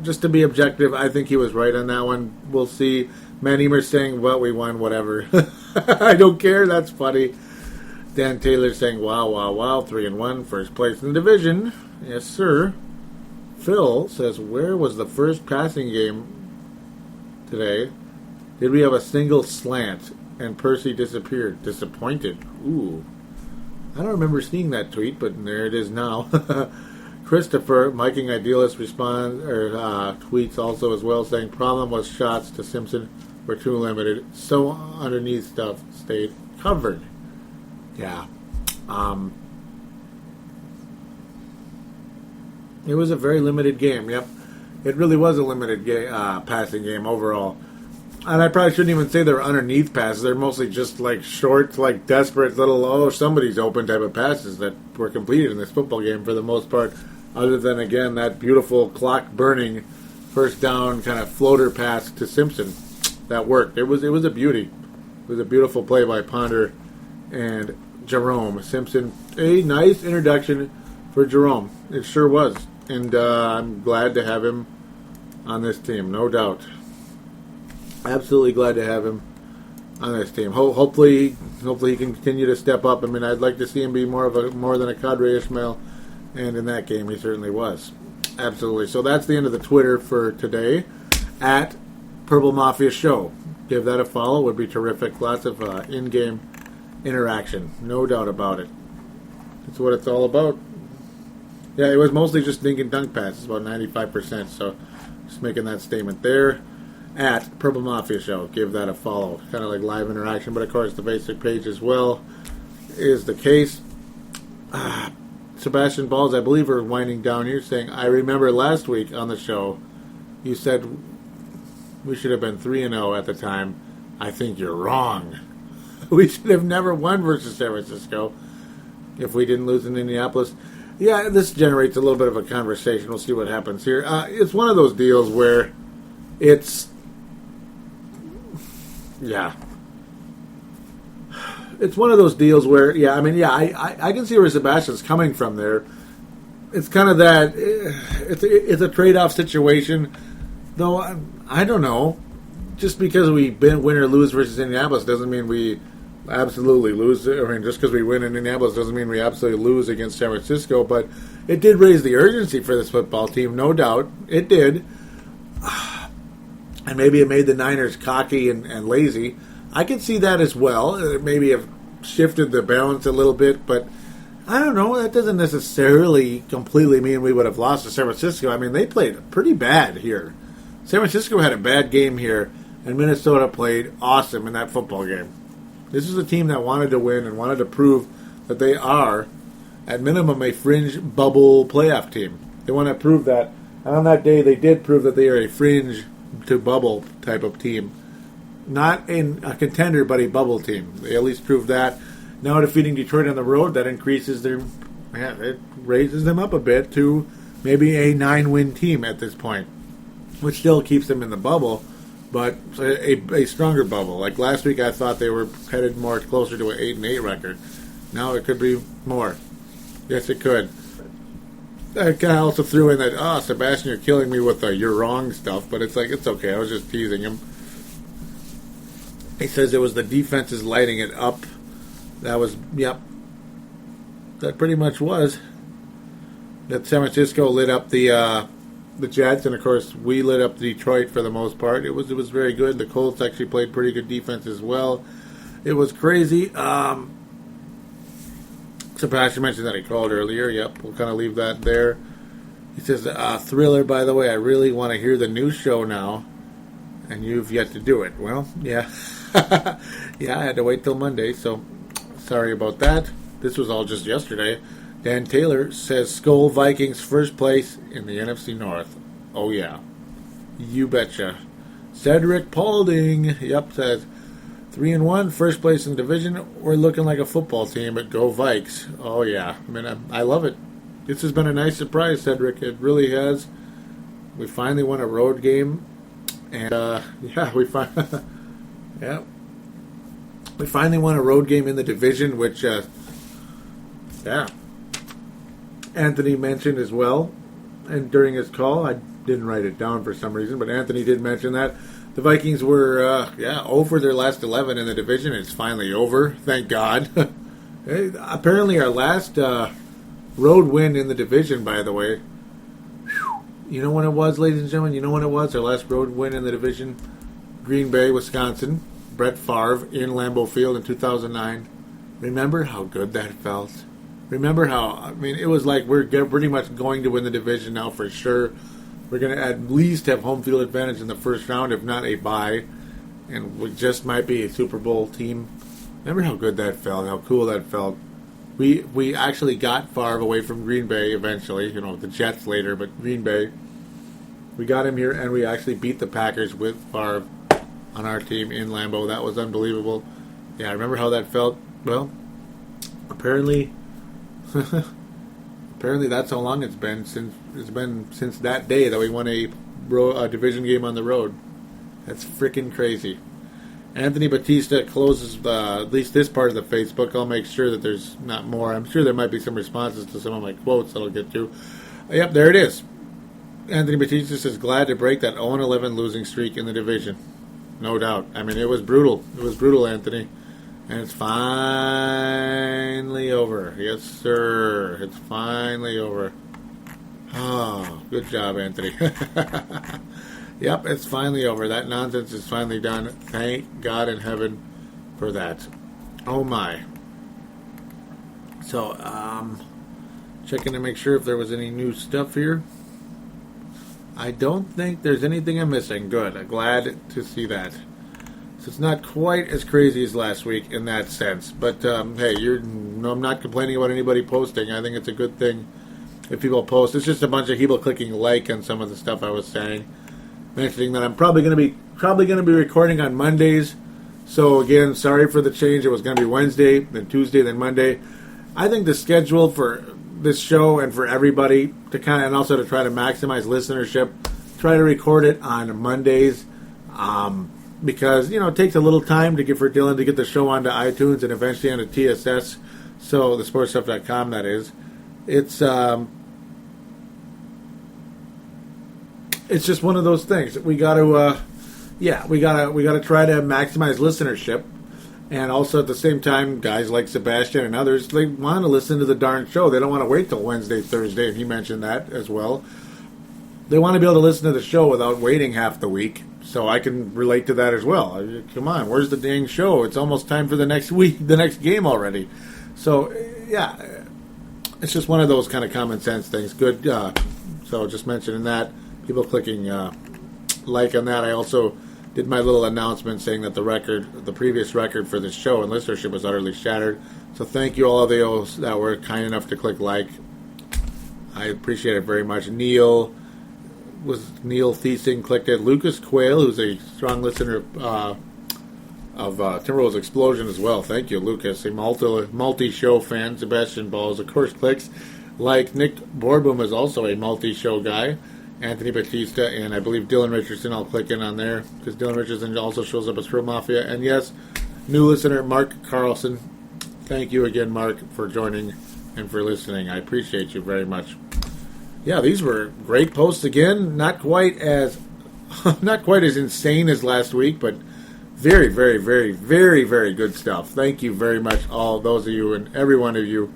Just to be objective, I think he was right on that one. We'll see. Matt Emer saying, well, we won, whatever. I don't care. That's funny. Dan Taylor saying, wow, 3-1, first place in the division. Yes, sir. Phil says, where was the first passing game today? Did we have a single slant and Percy disappeared? Disappointed. Ooh. I don't remember seeing that tweet, but there it is now. Christopher, Viking Idealist, tweets also as well, saying, problem was shots to Simpson were too limited. So underneath stuff stayed covered. Yeah. It was a very limited game. Yep. It really was a limited passing game overall. And I probably shouldn't even say they were underneath passes. They're mostly just like short, like desperate little, somebody's open type of passes that were completed in this football game for the most part. Other than, again, that beautiful clock-burning first down kind of floater pass to Simpson. That worked. It was a beauty. It was a beautiful play by Ponder and Jerome. Simpson, a nice introduction for Jerome. It sure was. And I'm glad to have him on this team, no doubt. Absolutely glad to have him on this team. Hopefully he can continue to step up. I mean, I'd like to see him be more than a Kadri Ishmael, and in that game he certainly was. Absolutely. So that's the end of the Twitter for today. At Purple Mafia Show. Give that a follow. Would be terrific. Lots of in-game interaction. No doubt about it. That's what it's all about. Yeah, it was mostly just dink and dunk passes, about 95%. So just making that statement there. At Purple Mafia Show. Give that a follow. Kind of like live interaction, but of course the basic page as well is the case. Sebastian Balls, I believe, are winding down here saying, I remember last week on the show you said We should have been 3-0 at the time. I think you're wrong. We should have never won versus San Francisco if we didn't lose in Indianapolis. Yeah, this generates a little bit of a conversation. We'll see what happens here. It's one of those deals where it's... Yeah. It's one of those deals where, I can see where Sebastian's coming from there. It's kind of that... It's a trade-off situation. Though, I don't know. Just because we win or lose versus Indianapolis doesn't mean we absolutely lose. I mean, just because we win in Indianapolis doesn't mean we absolutely lose against San Francisco. But it did raise the urgency for this football team, no doubt. It did. And maybe it made the Niners cocky and lazy. I can see that as well. It maybe have shifted the balance a little bit, but I don't know. That doesn't necessarily completely mean we would have lost to San Francisco. I mean, they played pretty bad here. San Francisco had a bad game here, and Minnesota played awesome in that football game. This is a team that wanted to win and wanted to prove that they are, at minimum, a fringe bubble playoff team. They want to prove that. And on that day, they did prove that they are a fringe to bubble type of team. Not a contender, but a bubble team. They at least proved that. Now defeating Detroit on the road, that increases their... it raises them up a bit to maybe a 9-win team at this point, which still keeps them in the bubble, but a stronger bubble. Like last week, I thought they were headed more closer to an 8-8 record. Now it could be more. Yes, it could. I kind of also threw in that, Sebastian, you're killing me with the you're wrong stuff, but it's like, it's okay. I was just teasing him. He says it was the defenses lighting it up. That was, yep. That pretty much was. That San Francisco lit up the Jets, and of course we lit up Detroit for the most part. It was very good. The Colts actually played pretty good defense as well. It was crazy. Sebastian mentioned that he called earlier. Yep, we'll kind of leave that there. He says, Thriller, by the way, I really want to hear the new show now, and you've yet to do it. Well, yeah. Yeah, I had to wait till Monday, so sorry about that. This was all just yesterday. Dan Taylor says Skull Vikings first place in the NFC North. Oh, yeah. You betcha. Cedric Paulding, yep, says 3-1, first place in the division. We're looking like a football team, but go Vikes. Oh, yeah. I mean, I love it. This has been a nice surprise, Cedric. It really has. We finally won a road game. And, yeah, we finally won a road game in the division, which, Anthony mentioned as well, and during his call, I didn't write it down for some reason, but Anthony did mention that the Vikings were, over their last 11 in the division. It's finally over, thank God. Apparently our last road win in the division, by the way. Whew. You know when it was, ladies and gentlemen? You know when it was? Our last road win in the division? Green Bay, Wisconsin. Brett Favre in Lambeau Field in 2009. Remember how good that felt? Remember how, it was like we're pretty much going to win the division now for sure. We're going to at least have home field advantage in the first round, if not a bye. And we just might be a Super Bowl team. Remember how good that felt, how cool that felt. We actually got Favre away from Green Bay eventually, the Jets later, but Green Bay. We got him here, and we actually beat the Packers with Favre on our team in Lambeau. That was unbelievable. Yeah, I remember how that felt. Well, apparently that's how long it's been since that day that we won a division game on the road. That's freaking crazy. Anthony Batista closes at least this part of the Facebook. I'll make sure that there's not more. I'm sure there might be some responses to some of my quotes that I'll get to. Yep, there it is. Anthony Batista says, glad to break that 0-11 losing streak in the division. No doubt. It was brutal. It was brutal, Anthony. And it's finally over. Yes, sir. It's finally over. Oh, good job, Anthony. Yep, it's finally over. That nonsense is finally done. Thank God in heaven for that. Oh, my. So, checking to make sure if there was any new stuff here. I don't think there's anything I'm missing. Good. I'm glad to see that. So it's not quite as crazy as last week in that sense. But, hey, I'm not complaining about anybody posting. I think it's a good thing if people post. It's just a bunch of people clicking like on some of the stuff I was saying. Mentioning that I'm probably going to be probably going to be recording on Mondays. So again, sorry for the change. It was going to be Wednesday, then Tuesday, then Monday. I think the schedule for this show and for everybody to kind of, and also to try to maximize listenership, try to record it on Mondays, because it takes a little time for Dylan to get the show onto iTunes and eventually onto TSS. So the sportstuff.com, that is. It's just one of those things. We got to try to maximize listenership, and also at the same time, guys like Sebastian and others, they want to listen to the darn show. They don't want to wait till Wednesday, Thursday, and he mentioned that as well. They want to be able to listen to the show without waiting half the week. So I can relate to that as well. Come on, where's the dang show? It's almost time for the next week, the next game already. So yeah, it's just one of those kind of common sense things. Good. So just mentioning that. People clicking like on that. I also did my little announcement saying that the previous record for this show and listenership was utterly shattered. So thank you all of those that were kind enough to click like. I appreciate it very much. Neil Thiesing clicked it. Lucas Quayle, who's a strong listener of Timberwolves Explosion as well. Thank you, Lucas. A multi-show fan. Sebastian Balls, of course, clicks. Like Nick Borboom is also a multi-show guy. Anthony Batista, and I believe Dylan Richardson. I'll click in on there because Dylan Richardson also shows up as Pro Mafia. And yes, new listener Mark Carlson. Thank you again, Mark, for joining and for listening. I appreciate you very much. Yeah, these were great posts again. Not quite as insane as last week, but very, very, very, very, very good stuff. Thank you very much, all those of you and every one of you,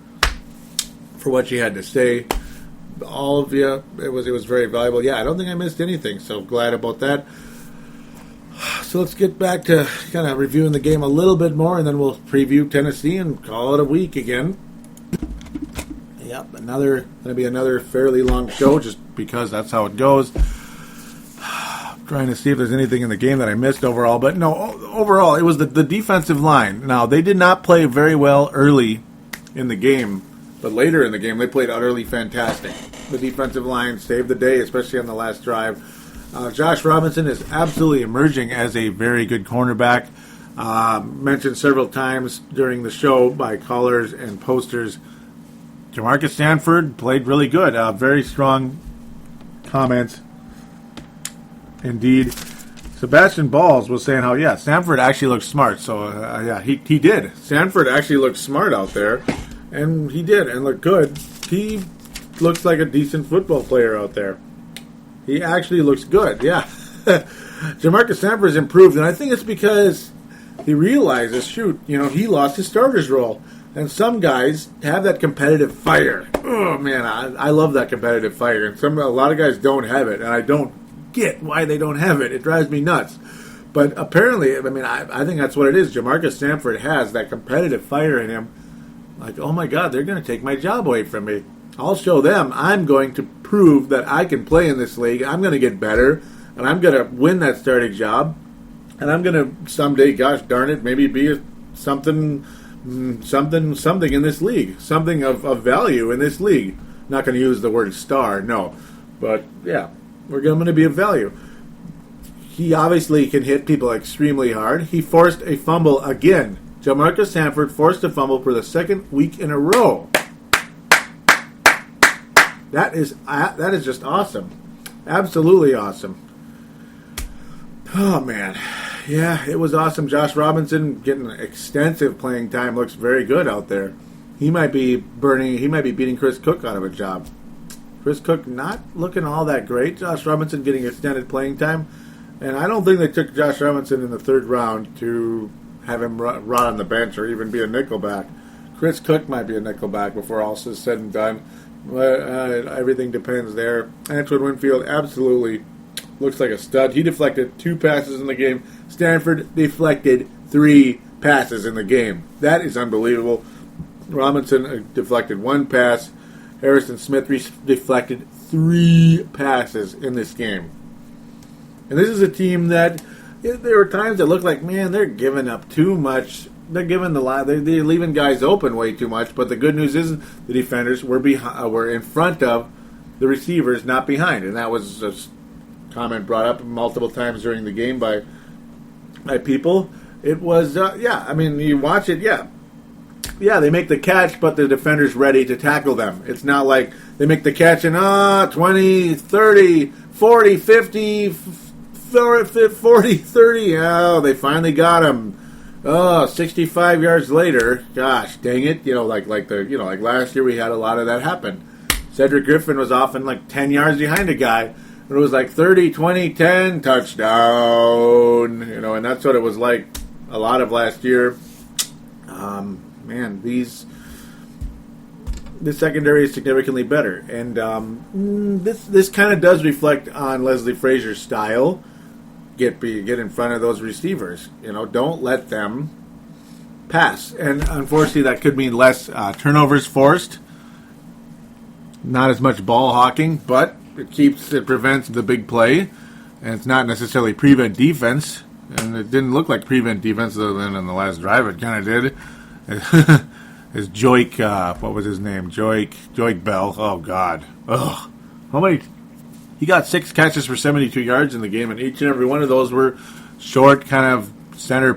for what you had to say. All of you, it was very valuable. Yeah, I don't think I missed anything, so glad about that. So let's get back to kind of reviewing the game a little bit more, and then we'll preview Tennessee and call it a week again. Yep, going to be another fairly long show, just because that's how it goes. Trying to see if there's anything in the game that I missed overall, but no, overall it was the defensive line. Now, they did not play very well early in the game, but later in the game, they played utterly fantastic. The defensive line saved the day, especially on the last drive. Josh Robinson is absolutely emerging as a very good cornerback. Mentioned several times during the show by callers and posters. Jamarcus Stanford played really good. Very strong comments. Indeed. Sebastian Balls was saying how, Stanford actually looked smart. So, he did. Stanford actually looked smart out there. And he did, and looked good. He looks like a decent football player out there. He actually looks good, yeah. Jamarcus Stanford has improved, and I think it's because he realizes, he lost his starter's role. And some guys have that competitive fire. Oh, man, I love that competitive fire. And a lot of guys don't have it, and I don't get why they don't have it. It drives me nuts. But apparently, I think that's what it is. Jamarcus Stanford has that competitive fire in him. Like, oh my God, they're going to take my job away from me. I'll show them. I'm going to prove that I can play in this league. I'm going to get better, and I'm going to win that starting job. And I'm going to someday, gosh darn it, maybe be something in this league. Something of value in this league. Not going to use the word star, no. But, yeah, we're going to be of value. He obviously can hit people extremely hard. He forced a fumble again. Jamarcus Stanford forced a fumble for the second week in a row. That is just awesome. Absolutely awesome. Oh, man. Yeah, it was awesome. Josh Robinson getting extensive playing time. Looks very good out there. He might be beating Chris Cook out of a job. Chris Cook not looking all that great. Josh Robinson getting extended playing time. And I don't think they took Josh Robinson in the third round to have him rot on the bench or even be a nickelback. Chris Cook might be a nickelback before all is said and done. But everything depends there. Antoine Winfield absolutely looks like a stud. He deflected 2 passes in the game. Stanford deflected 3 passes in the game. That is unbelievable. Robinson deflected 1 pass. Harrison Smith deflected 3 passes in this game. And this is a team that there were times that looked like, man, they're giving up too much. They're giving they're leaving guys open way too much. But the good news is the defenders were in front of the receivers, not behind, and that was comment brought up multiple times during the game by people. It was, I mean, you watch it, yeah, they make the catch, but the defender's ready to tackle them. It's not like they make the catch and 20, 30, 40, 50, 40, 30. Oh, they finally got him. 65 yards later. Gosh, dang it! Like last year we had a lot of that happen. Cedric Griffin was often like 10 yards behind a guy. But it was like 30, 20, 10, touchdown. And that's what it was like a lot of last year. Man, the secondary is significantly better, and this kind of does reflect on Leslie Frazier's style. Get in front of those receivers. Don't let them pass, and unfortunately, that could mean less turnovers forced, not as much ball hawking, but it prevents the big play, and it's not necessarily prevent defense. And it didn't look like prevent defense, other than in the last drive it kind of did. Is Joik, what was his name? Joik Bell. Oh, God. Ugh. How many? He got 6 catches for 72 yards in the game, and each and every one of those were short, kind of center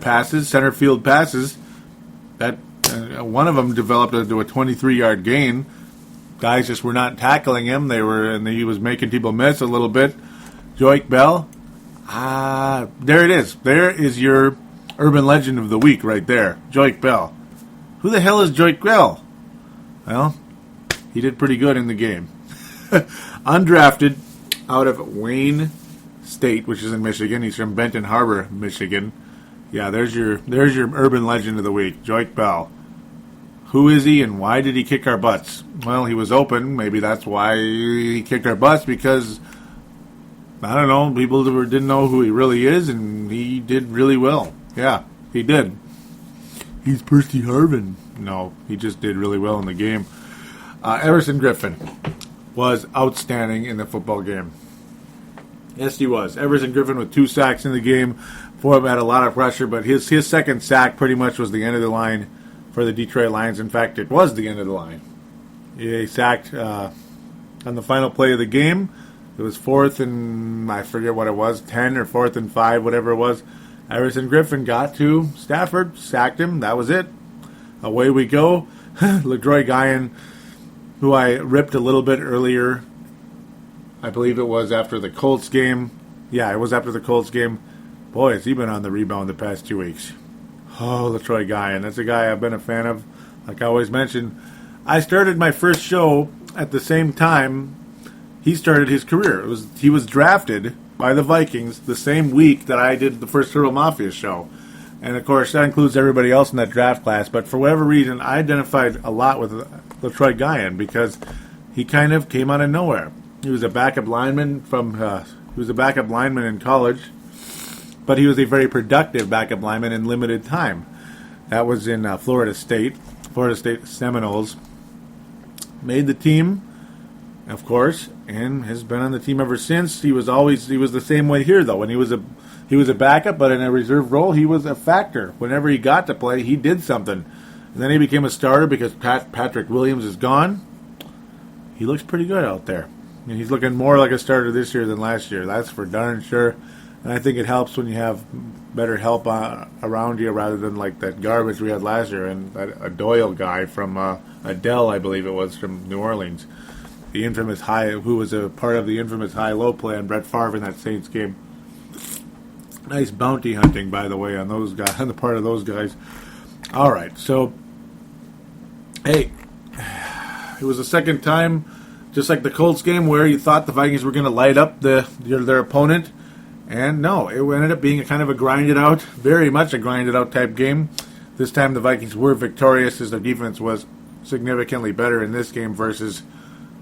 field passes. That one of them developed into a 23-yard gain. Guys just were not tackling him. And he was making people miss a little bit. Joik Bell. There it is. There is your urban legend of the week right there. Joik Bell. Who the hell is Joik Bell? Well, he did pretty good in the game. Undrafted out of Wayne State, which is in Michigan. He's from Benton Harbor, Michigan. Yeah, there's your urban legend of the week, Joik Bell. Who is he and why did he kick our butts? Well, he was open. Maybe that's why he kicked our butts, because I don't know, people didn't know who he really is, and he did really well. Yeah, he did. He's Percy Harvin. No, he just did really well in the game. Everson Griffin was outstanding in the football game. Yes, he was. Everson Griffin with 2 sacks in the game. 4 of them had a lot of pressure, but his second sack pretty much was the end of the line for the Detroit Lions. In fact, it was the end of the line. He sacked on the final play of the game. It was 4th and, I forget what it was, 10 or 4th and 5, whatever it was. Everson Griffin got to Stafford, sacked him, that was it. Away we go. LeDroy Guyon, who I ripped a little bit earlier, I believe it was after the Colts game. Yeah, it was after the Colts game. Boy, has he been on the rebound the past 2 weeks. Oh, LeDroy Guyon, that's a guy I've been a fan of. Like I always mentioned, I started my first show at the same time he started his career. He was drafted by the Vikings the same week that I did the first Turtle Mafia show. And, of course, that includes everybody else in that draft class. But for whatever reason, I identified a lot with LeDroy Guyon because he kind of came out of nowhere. He was a backup lineman in college, but he was a very productive backup lineman in limited time. That was in Florida State Seminoles. Made the team, of course, and has been on the team ever since. He was the same way here, though. When he was a backup, but in a reserve role, he was a factor. Whenever he got to play, he did something. And then he became a starter because Patrick Williams is gone. He looks pretty good out there. And he's looking more like a starter this year than last year. That's for darn sure. And I think it helps when you have better help around you rather than like that garbage we had last year. And a Doyle guy from Adele, I believe it was, from New Orleans. Who was a part of the infamous high-low play on Brett Favre in that Saints game. Nice bounty hunting, by the way, on those guys, on the part of those guys. All right, so, hey, it was the second time, just like the Colts game, where you thought the Vikings were going to light up their opponent, and no, it ended up being very much a grinded-out type game. This time the Vikings were victorious as their defense was significantly better in this game versus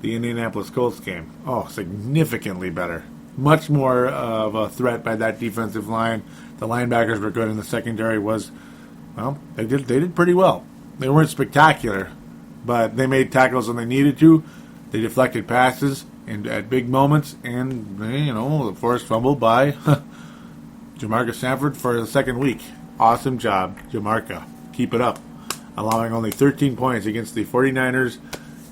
the Indianapolis Colts game. Oh, significantly better. Much more of a threat by that defensive line. The linebackers were good, and the secondary was, well, they did pretty well. They weren't spectacular, but they made tackles when they needed to. They deflected passes at big moments, and the forced fumble by Jamarca Sanford for the second week. Awesome job, Jamarca. Keep it up. Allowing only 13 points against the 49ers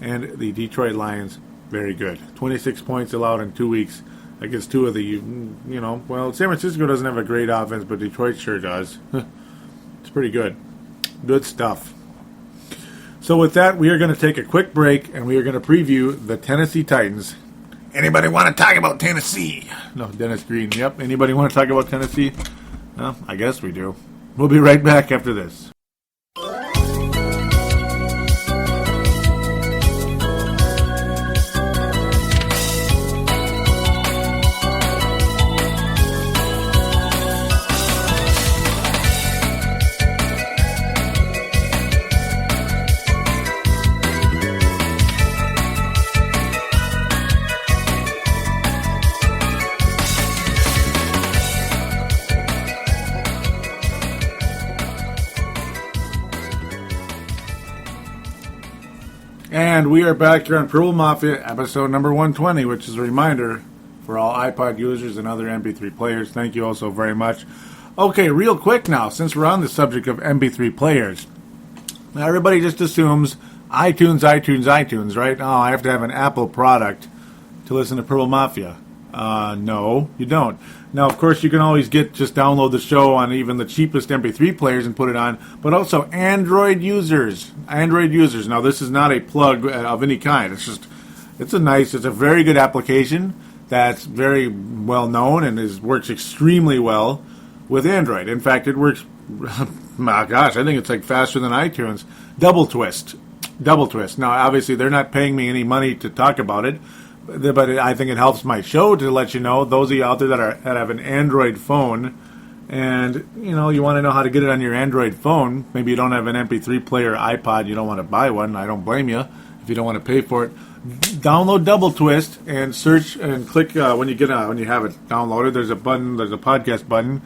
and the Detroit Lions. Very good. 26 points allowed in 2 weeks against two of the, well, San Francisco doesn't have a great offense, but Detroit sure does. It's pretty good. Good stuff. So with that, we are going to take a quick break, and we are going to preview the Tennessee Titans. Anybody want to talk about Tennessee? No, Dennis Green. Yep. Anybody want to talk about Tennessee? Well, I guess we do. We'll be right back after this. And we are back here on Purple Mafia, episode number 120, which is a reminder for all iPod users and other MP3 players. Thank you all so very much. Okay, real quick now, since we're on the subject of MP3 players. Now, everybody just assumes iTunes, right? Oh, I have to have an Apple product to listen to Purple Mafia. No, you don't. Now, of course, you can always just download the show on even the cheapest MP3 players and put it on, but also Android users. Now, this is not a plug of any kind. It's a very good application that's very well known and works extremely well with Android. In fact, it works, my gosh, I think it's like faster than iTunes. Double Twist. Now, obviously, they're not paying me any money to talk about it, but I think it helps my show to let you know, those of you out there that have an Android phone, and you want to know how to get it on your Android phone. Maybe you don't have an MP3 player, iPod, you don't want to buy one. I don't blame you if you don't want to pay for it. Download Double Twist and search and click when you have it downloaded. There's a podcast button.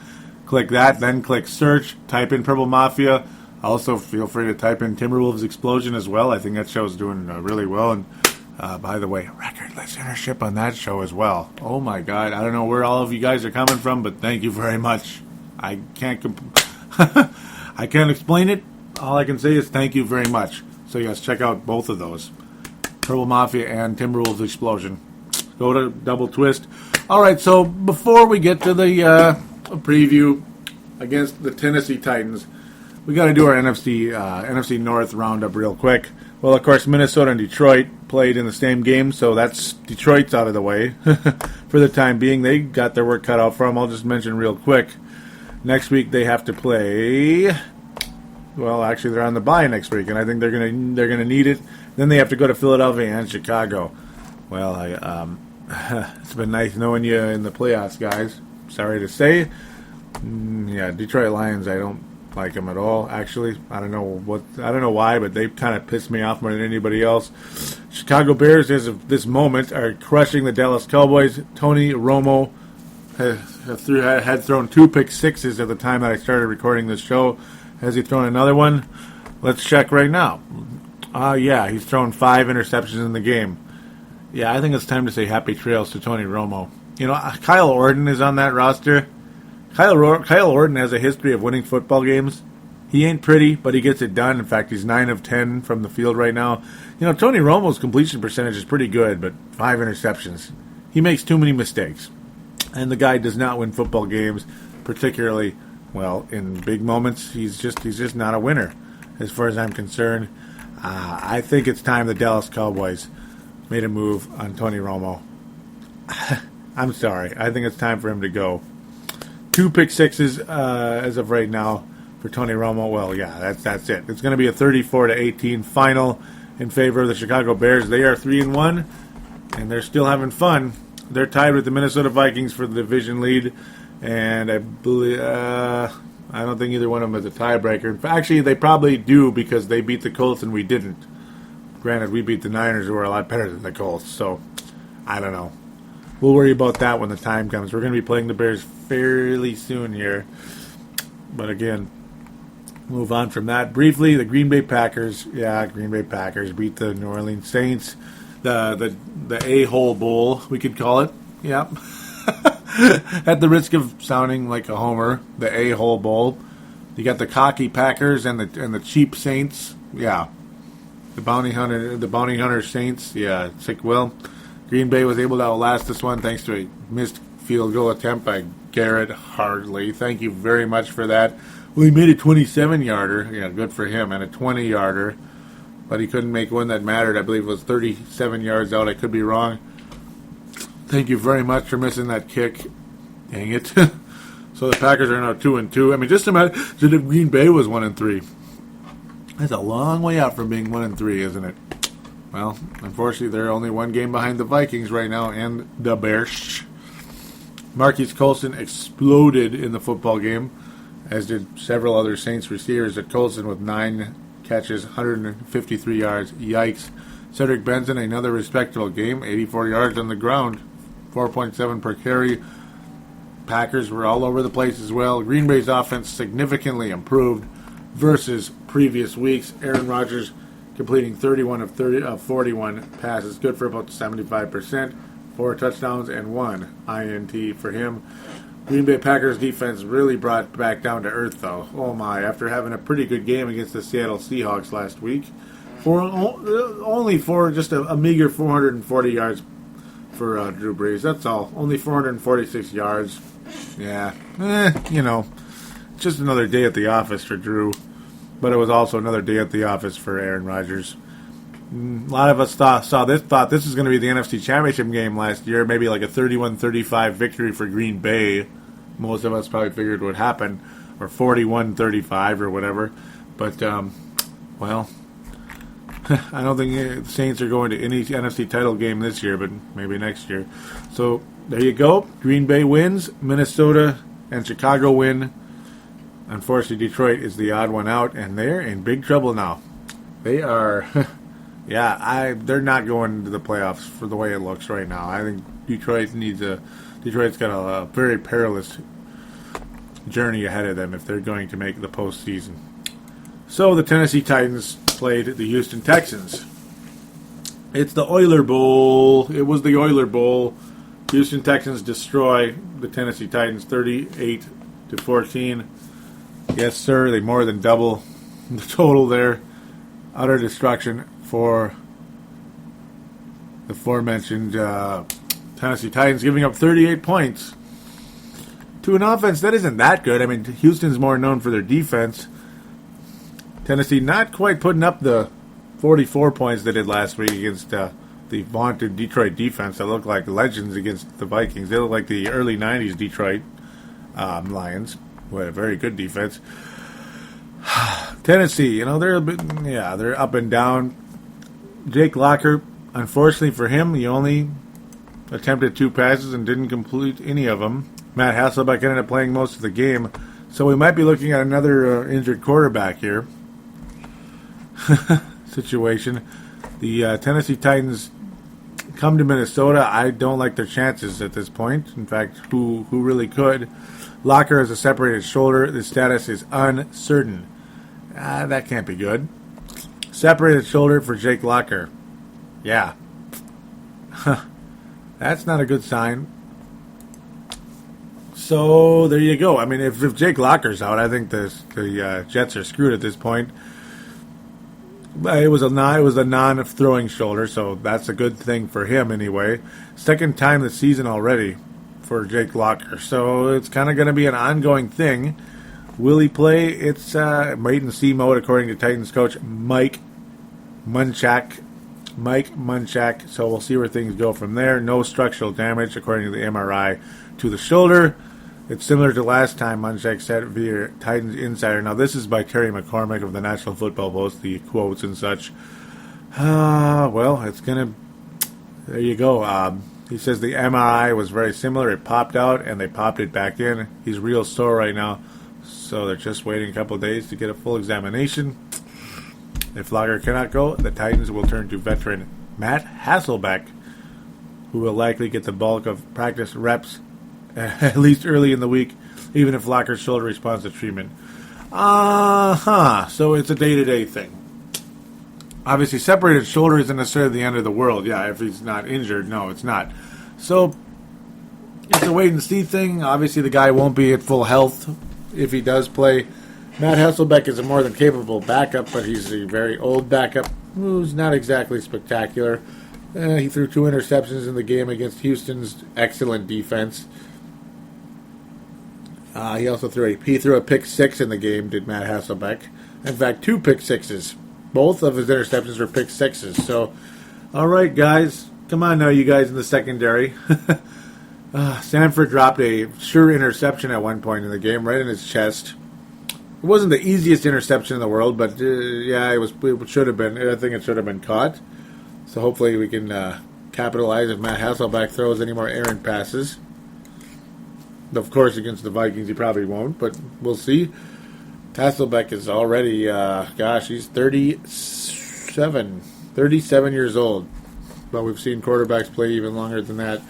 Click that, then click search. Type in Purple Mafia. Also, feel free to type in Timberwolves Explosion as well. I think that show's doing really well. And by the way, record listenership on that show as well. Oh my God, I don't know where all of you guys are coming from, but thank you very much. I can't I can't explain it. All I can say is thank you very much. So yes, check out both of those, Purple Mafia and Timberwolves Explosion. Go to Double Twist. All right, so before we get to the preview against the Tennessee Titans, we got to do our NFC North roundup real quick. Well, of course, Minnesota and Detroit played in the same game, so that's Detroit's out of the way for the time being. They got their work cut out for them. I'll just mention real quick. Next week they have to play. Well, actually, they're on the bye next week, and I think they're gonna need it. Then they have to go to Philadelphia and Chicago. Well, it's been nice knowing you in the playoffs, guys. Sorry to say, yeah, Detroit Lions. I don't like them at all. Actually, I don't know why, but they kind of pissed me off more than anybody else. Chicago Bears, as of this moment, are crushing the Dallas Cowboys. Tony Romo had thrown 2 pick sixes at the time that I started recording this show. Has he thrown another one? Let's check right now. Yeah, he's thrown 5 interceptions in the game. Yeah, I think it's time to say happy trails to Tony Romo. Kyle Orton is on that roster. Kyle Orton has a history of winning football games. He ain't pretty, but he gets it done. In fact, he's 9 of 10 from the field right now. Tony Romo's completion percentage is pretty good, but 5 interceptions. He makes too many mistakes. And the guy does not win football games, particularly, well, in big moments. He's just not a winner, as far as I'm concerned. I think it's time the Dallas Cowboys made a move on Tony Romo. I'm sorry. I think it's time for him to go. 2 pick sixes as of right now for Tony Romo. Well, yeah, that's it. It's going to be a 34-18 final in favor of the Chicago Bears. They are 3-1, and they're still having fun. They're tied with the Minnesota Vikings for the division lead, and I believe I don't think either one of them is a tiebreaker. Actually, they probably do because they beat the Colts and we didn't. Granted, we beat the Niners, who are a lot better than the Colts, so I don't know. We'll worry about that when the time comes. We're going to be playing the Bears fairly soon here. But again, move on from that. Briefly, the Green Bay Packers. Yeah, Green Bay Packers beat the New Orleans Saints. The A-hole bowl, we could call it. Yep. At the risk of sounding like a homer, the A-hole bowl. You got the cocky Packers and the cheap Saints. Yeah. The bounty hunter Saints. Yeah, sick will. Green Bay was able to outlast this one thanks to a missed field goal attempt by Garrett Hardley. Thank you very much for that. Well, he made a 27-yarder. Yeah, good for him. And a 20-yarder. But he couldn't make one that mattered. I believe it was 37 yards out. I could be wrong. Thank you very much for missing that kick. Dang it. So the Packers are now 2-2. I mean, just imagine if Green Bay was 1-3. That's a long way out from being 1-3, isn't it? Well, unfortunately, they're only one game behind the Vikings right now and the Bears. Marquise Colston exploded in the football game, as did several other Saints receivers. At Colston with 9 catches, 153 yards. Yikes. Cedric Benson, another respectable game, 84 yards on the ground, 4.7 per carry. Packers were all over the place as well. Green Bay's offense significantly improved versus previous weeks. Aaron Rodgers completing 31 of 41 passes, good for about 75%, 4 touchdowns and 1 INT for him. Green Bay Packers defense really brought back down to earth, though. Oh my, after having a pretty good game against the Seattle Seahawks last week. Only for just a meager 440 yards for Drew Brees. That's all. Only 446 yards. Yeah, just another day at the office for Drew. But it was also another day at the office for Aaron Rodgers. A lot of us thought this was going to be the NFC Championship game last year, maybe like a 31-35 victory for Green Bay. Most of us probably figured would happen, or 41-35 or whatever. But, well, I don't think the Saints are going to any NFC title game this year, but maybe next year. So, there you go. Green Bay wins, Minnesota and Chicago win. Unfortunately, Detroit is the odd one out, and they're in big trouble now. They are, they're not going to the playoffs for the way it looks right now. I think Detroit's got a very perilous journey ahead of them if they're going to make the postseason. So the Tennessee Titans played the Houston Texans. It's the Oiler Bowl. It was the Oiler Bowl. Houston Texans destroy the Tennessee Titans 38-14. Yes, sir, they more than double the total there. Utter destruction for the aforementioned Tennessee Titans, giving up 38 points to an offense that isn't that good. I mean, Houston's more known for their defense. Tennessee not quite putting up the 44 points they did last week against the vaunted Detroit defense that looked like legends against the Vikings. They look like the early 90s Detroit Lions. With a very good defense. Tennessee, they're up and down. Jake Locker, unfortunately for him, he only attempted 2 passes and didn't complete any of them. Matt Hasselbeck ended up playing most of the game, so we might be looking at another injured quarterback here. Situation. The Tennessee Titans come to Minnesota. I don't like their chances at this point. In fact, who really could? Locker has a separated shoulder. The status is uncertain. That can't be good. Separated shoulder for Jake Locker. Yeah. That's not a good sign. So, there you go. I mean, if Jake Locker's out, I think the Jets are screwed at this point. It was a non-throwing shoulder, so that's a good thing for him anyway. Second time this season already for Jake Locker. So it's kind of going to be an ongoing thing. Will he play? It's wait and see mode, according to Titans coach Mike Munchak. So we'll see where things go from there. No structural damage, according to the MRI, to the shoulder. It's similar to last time, Munchak said via Titans Insider. Now, this is by Terry McCormick of the National Football Post, the quotes and such. Well, it's going to... There you go. He says the MRI was very similar. It popped out, and they popped it back in. He's real sore right now, so they're just waiting a couple of days to get a full examination. If Locker cannot go, the Titans will turn to veteran Matt Hasselbeck, who will likely get the bulk of practice reps, at least early in the week, even if Locker's shoulder responds to treatment. So it's a day-to-day thing. Obviously, separated shoulder isn't necessarily the end of the world. Yeah, if he's not injured, no, it's not. So, it's a wait-and-see thing. Obviously, the guy won't be at full health if he does play. Matt Hasselbeck is a more than capable backup, but he's a very old backup who's not exactly spectacular. He threw 2 interceptions in the game against Houston's excellent defense. He also threw a pick 6 in the game, did Matt Hasselbeck. In fact, 2 pick 6s. Both of his interceptions were pick 6s. So, all right, guys. Come on now, you guys in the secondary. Sanford dropped a sure interception at one point in the game, right in his chest. It wasn't the easiest interception in the world, but it should have been. I think it should have been caught. So hopefully we can capitalize if Matt Hasselbeck throws any more errant passes. Of course, against the Vikings, he probably won't, but we'll see. Hasselbeck is already, he's 37 years old. But we've seen quarterbacks play even longer than that.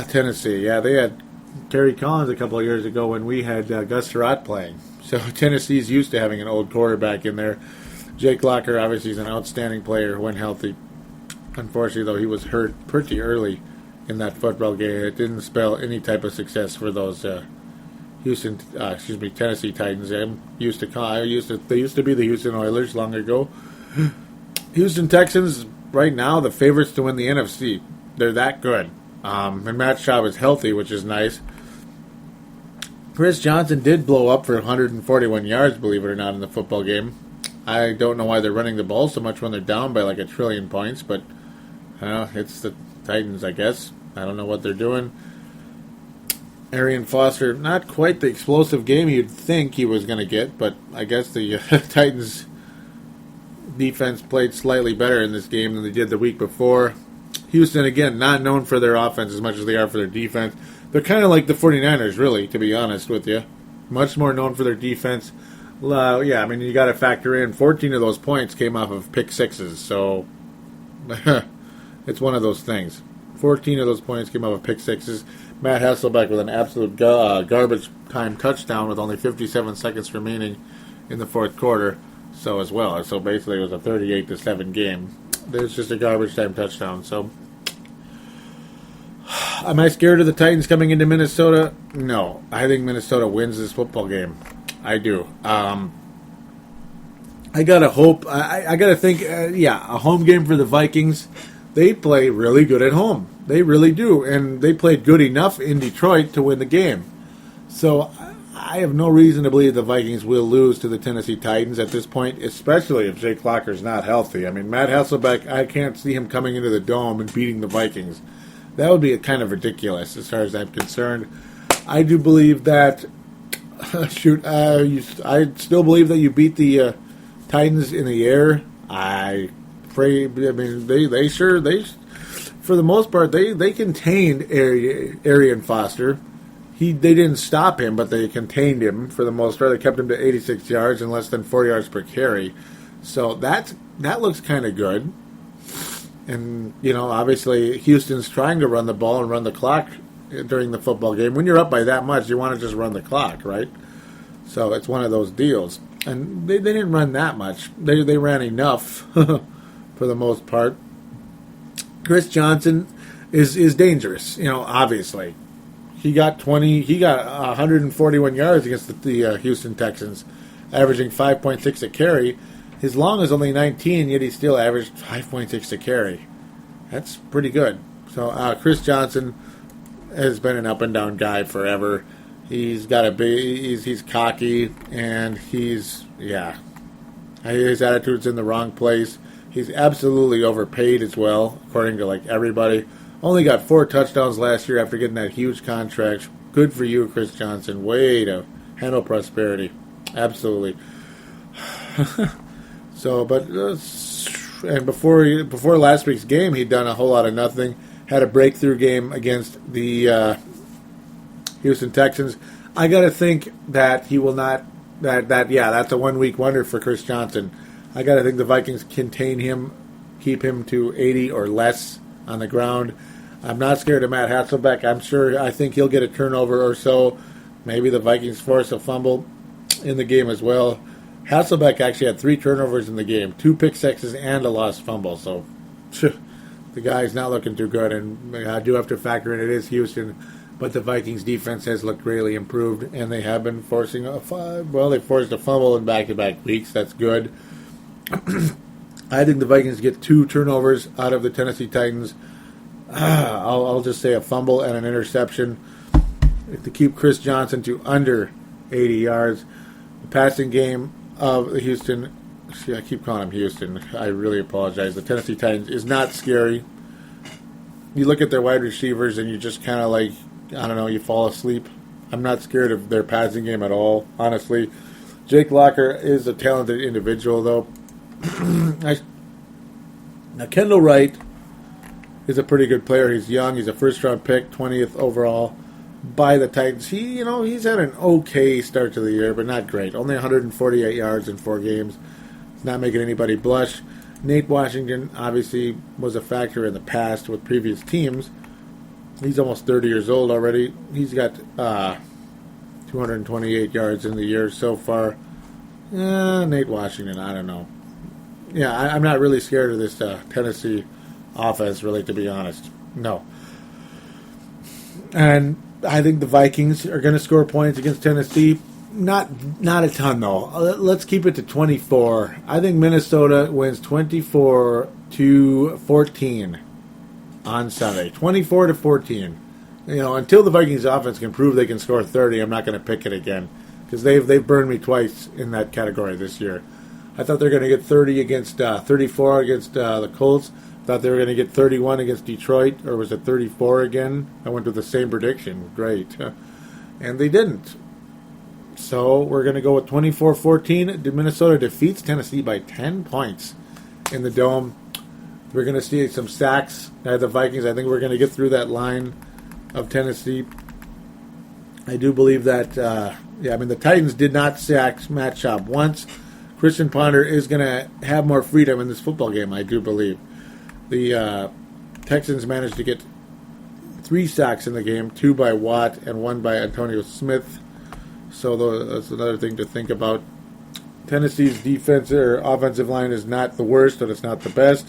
Tennessee, they had Terry Collins a couple of years ago when we had Gus Surratt playing. So Tennessee's used to having an old quarterback in there. Jake Locker, obviously, is an outstanding player when healthy. Unfortunately, though, he was hurt pretty early in that football game. It didn't spell any type of success for those Tennessee Titans. They used to be the Houston Oilers long ago. Houston Texans, right now, the favorites to win the NFC. They're that good. And Matt Schaub is healthy, which is nice. Chris Johnson did blow up for 141 yards, believe it or not, in the football game. I don't know why they're running the ball so much when they're down by like 1 trillion points, but it's the Titans, I guess. I don't know what they're doing. Arian Foster, not quite the explosive game you'd think he was going to get, but I guess the Titans defense played slightly better in this game than they did the week before. Houston, again, not known for their offense as much as they are for their defense. They're kind of like the 49ers, really, to be honest with you. Much more known for their defense. You got to factor in 14 of those points came off of pick 6s, so it's one of those things. 14 of those points came off of pick 6s. Matt Hasselbeck with an absolute garbage time touchdown with only 57 seconds remaining in the fourth quarter. So basically it was a 38-7 game. There's just a garbage time touchdown. So, am I scared of the Titans coming into Minnesota? No. I think Minnesota wins this football game. I do. I gotta hope. I gotta think. A home game for the Vikings. They play really good at home. They really do, and they played good enough in Detroit to win the game. So I have no reason to believe the Vikings will lose to the Tennessee Titans at this point, especially if Jake Locker's not healthy. I mean, Matt Hasselbeck, I can't see him coming into the Dome and beating the Vikings. That would be kind of ridiculous as far as I'm concerned. I do believe that, I still believe that you beat the Titans in the air. I pray, for the most part, they contained Arian Foster. They didn't stop him, but they contained him for the most part. They kept him to 86 yards and less than 4 yards per carry. So that looks kind of good. And, obviously Houston's trying to run the ball and run the clock during the football game. When you're up by that much, you want to just run the clock, right? So it's one of those deals. And they didn't run that much. They ran enough for the most part. Chris Johnson is dangerous, obviously. He got 141 yards against the Houston Texans, averaging 5.6 a carry. His long is only 19, yet he still averaged 5.6 a carry. That's pretty good. So Chris Johnson has been an up and down guy forever. He's cocky, and his attitude's in the wrong place. He's absolutely overpaid as well, according to everybody. Only got 4 touchdowns last year after getting that huge contract. Good for you, Chris Johnson. Way to handle prosperity. Absolutely. And before last week's game, he'd done a whole lot of nothing. Had a breakthrough game against the Houston Texans. I got to think that he will not. That's a 1 week wonder for Chris Johnson. I got to think the Vikings contain him, keep him to 80 or less on the ground. I'm not scared of Matt Hasselbeck. I think he'll get a turnover or so. Maybe the Vikings force a fumble in the game as well. Hasselbeck actually had 3 turnovers in the game, 2 pick sixes and a lost fumble. So the guy's not looking too good. And I do have to factor in it is Houston, but the Vikings defense has looked greatly improved, and they have been forcing they forced a fumble in back-to-back weeks. That's good. I think the Vikings get 2 turnovers out of the Tennessee Titans. I'll just say a fumble and an interception to keep Chris Johnson to under 80 yards. The passing game of the Houston, I keep calling him Houston. I really apologize. The Tennessee Titans is not scary. You look at their wide receivers and you just kind of like, I don't know, you fall asleep. I'm not scared of their passing game at all, honestly. Jake Locker is a talented individual, though. Now, Kendall Wright is a pretty good player. He's young. He's a first-round pick, 20th overall by the Titans. He's had an okay start to the year, but not great. Only 148 yards in 4 games. It's not making anybody blush. Nate Washington obviously was a factor in the past with previous teams. He's almost 30 years old already. He's got 228 yards in the year so far. Nate Washington, I don't know. Yeah, I'm not really scared of this Tennessee offense, really, to be honest. No. And I think the Vikings are going to score points against Tennessee. Not a ton, though. Let's keep it to 24. I think Minnesota wins 24-14 on Sunday. 24-14. Until the Vikings offense can prove they can score 30, I'm not going to pick it again. Because they've burned me twice in that category this year. I thought they were going to get 34 against the Colts. Thought they were going to get 31 against Detroit, or was it 34 again? I went with the same prediction. Great. And they didn't. So we're going to go with 24-14. Minnesota defeats Tennessee by 10 points in the Dome. We're going to see some sacks by the Vikings. I think we're going to get through that line of Tennessee. I do believe that, the Titans did not sack Matt Schaub once. Christian Ponder is going to have more freedom in this football game, I do believe. The Texans managed to get 3 sacks in the game, 2 by Watt and 1 by Antonio Smith. So that's another thing to think about. Tennessee's defense or offensive line is not the worst, but it's not the best.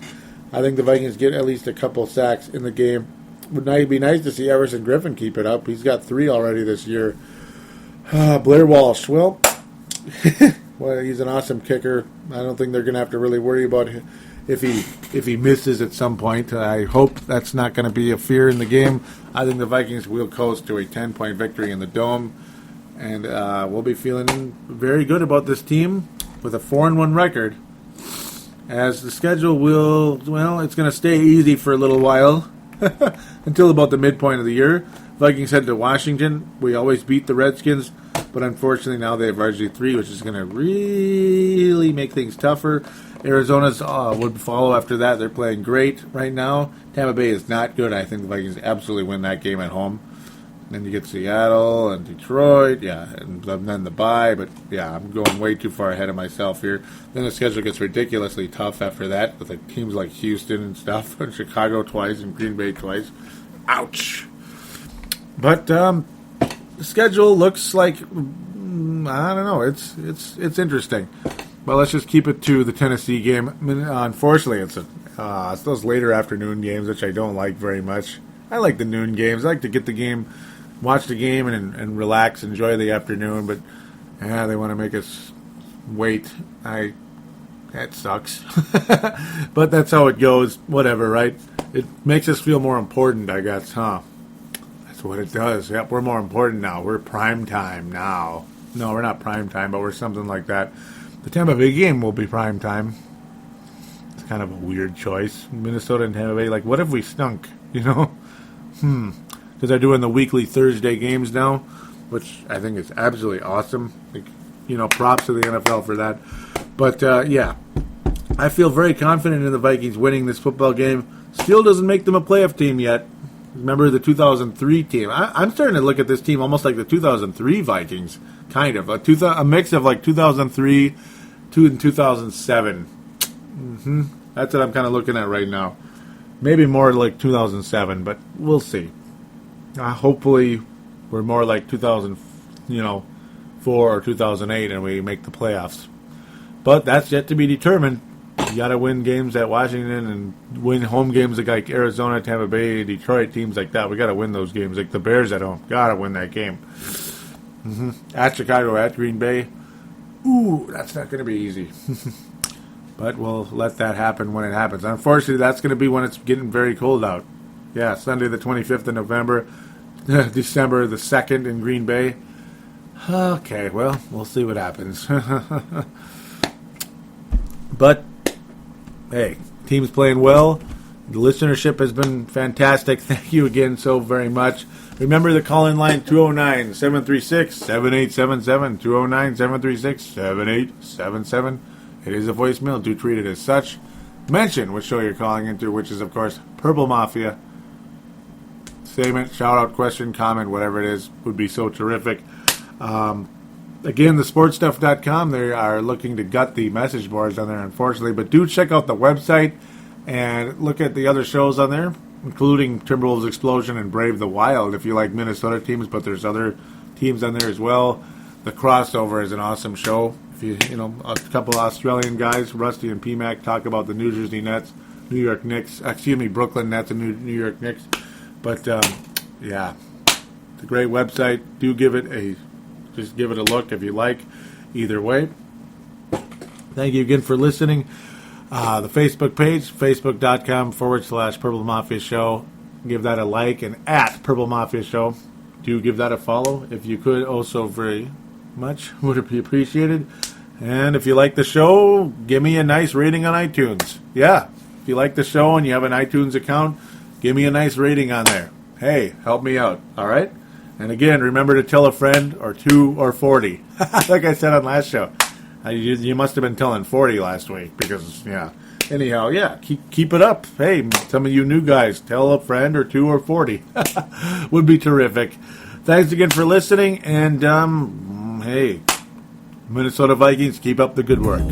I think the Vikings get at least a couple sacks in the game. Would be nice to see Everson Griffin keep it up. He's got 3 already this year. Blair Walsh, well, he's an awesome kicker. I don't think they're going to have to really worry about if he misses at some point. I hope that's not going to be a fear in the game. I think the Vikings will coast to a 10-point victory in the Dome, and we'll be feeling very good about this team with a 4-1 record. As the schedule it's going to stay easy for a little while until about the midpoint of the year. Vikings head to Washington. We always beat the Redskins, but unfortunately now they have RG3, which is going to really make things tougher. Arizona's would follow after that. They're playing great right now. Tampa Bay is not good. I think the Vikings absolutely win that game at home. Then you get Seattle and Detroit, and then the bye. But, I'm going way too far ahead of myself here. Then the schedule gets ridiculously tough after that with teams like Houston and stuff, and Chicago twice and Green Bay twice. Ouch. But the schedule looks like, I don't know, it's interesting. But let's just keep it to the Tennessee game. Unfortunately, it's those later afternoon games, which I don't like very much. I like the noon games. I like to get the game, watch the game, and relax, enjoy the afternoon. But they want to make us wait. That sucks. But that's how it goes. Whatever, right? It makes us feel more important, I guess, huh? That's what it does. Yep, we're more important now. We're prime time now. No, we're not prime time, but we're something like that. The Tampa Bay game will be prime time. It's kind of a weird choice. Minnesota and Tampa Bay, what if we stunk, Because they're doing the weekly Thursday games now, which I think is absolutely awesome. Props to the NFL for that. But, I feel very confident in the Vikings winning this football game. Still doesn't make them a playoff team yet. Remember the 2003 team. I'm starting to look at this team almost like the 2003 Vikings, kind of. A mix of 2003 and 2007. That's what I'm kind of looking at right now. Maybe more like 2007, but we'll see. Hopefully we're more like 2004 or 2008 and we make the playoffs. But that's yet to be determined. You got to win games at Washington and win home games like Arizona, Tampa Bay, Detroit, teams like that. We got to win those games. Like the Bears at home, got to win that game. At Chicago, at Green Bay. Ooh, that's not going to be easy. But we'll let that happen when it happens. Unfortunately, that's going to be when it's getting very cold out. Yeah, Sunday the 25th of November, December the 2nd in Green Bay. Okay, well, we'll see what happens. But, hey, team's playing well. The listenership has been fantastic. Thank you again so very much. Remember the call-in line, 209-736-7877, 209-736-7877. It is a voicemail. Do treat it as such. Mention which show you're calling into, which is, of course, Purple Mafia. Statement, shout-out, question, comment, whatever it is, would be so terrific. Again, thesportstuff.com, they are looking to gut the message boards on there, unfortunately. But do check out the website and look at the other shows on there, including Timberwolves Explosion and Brave the Wild, if you like Minnesota teams, but there's other teams on there as well. The Crossover is an awesome show. If you know, a couple of Australian guys, Rusty and PMAC, talk about the New Jersey Nets, Brooklyn Nets and New York Knicks. But, yeah, it's a great website. Do give it a look if you like. Either way, thank you again for listening. The Facebook page, facebook.com/Purple Mafia Show. Give that a like, and at Purple Mafia Show. Do give that a follow if you could. Also, very much would be appreciated. And if you like the show, give me a nice rating on iTunes. Yeah, if you like the show and you have an iTunes account, give me a nice rating on there. Hey, help me out, all right? And again, remember to tell a friend, or 2 or 40. Like I said on last show. You must have been telling 40 last week because, yeah. Anyhow, yeah, keep it up. Hey, some of you new guys, tell a friend or 2 or 40. Would be terrific. Thanks again for listening, and, hey, Minnesota Vikings, keep up the good work.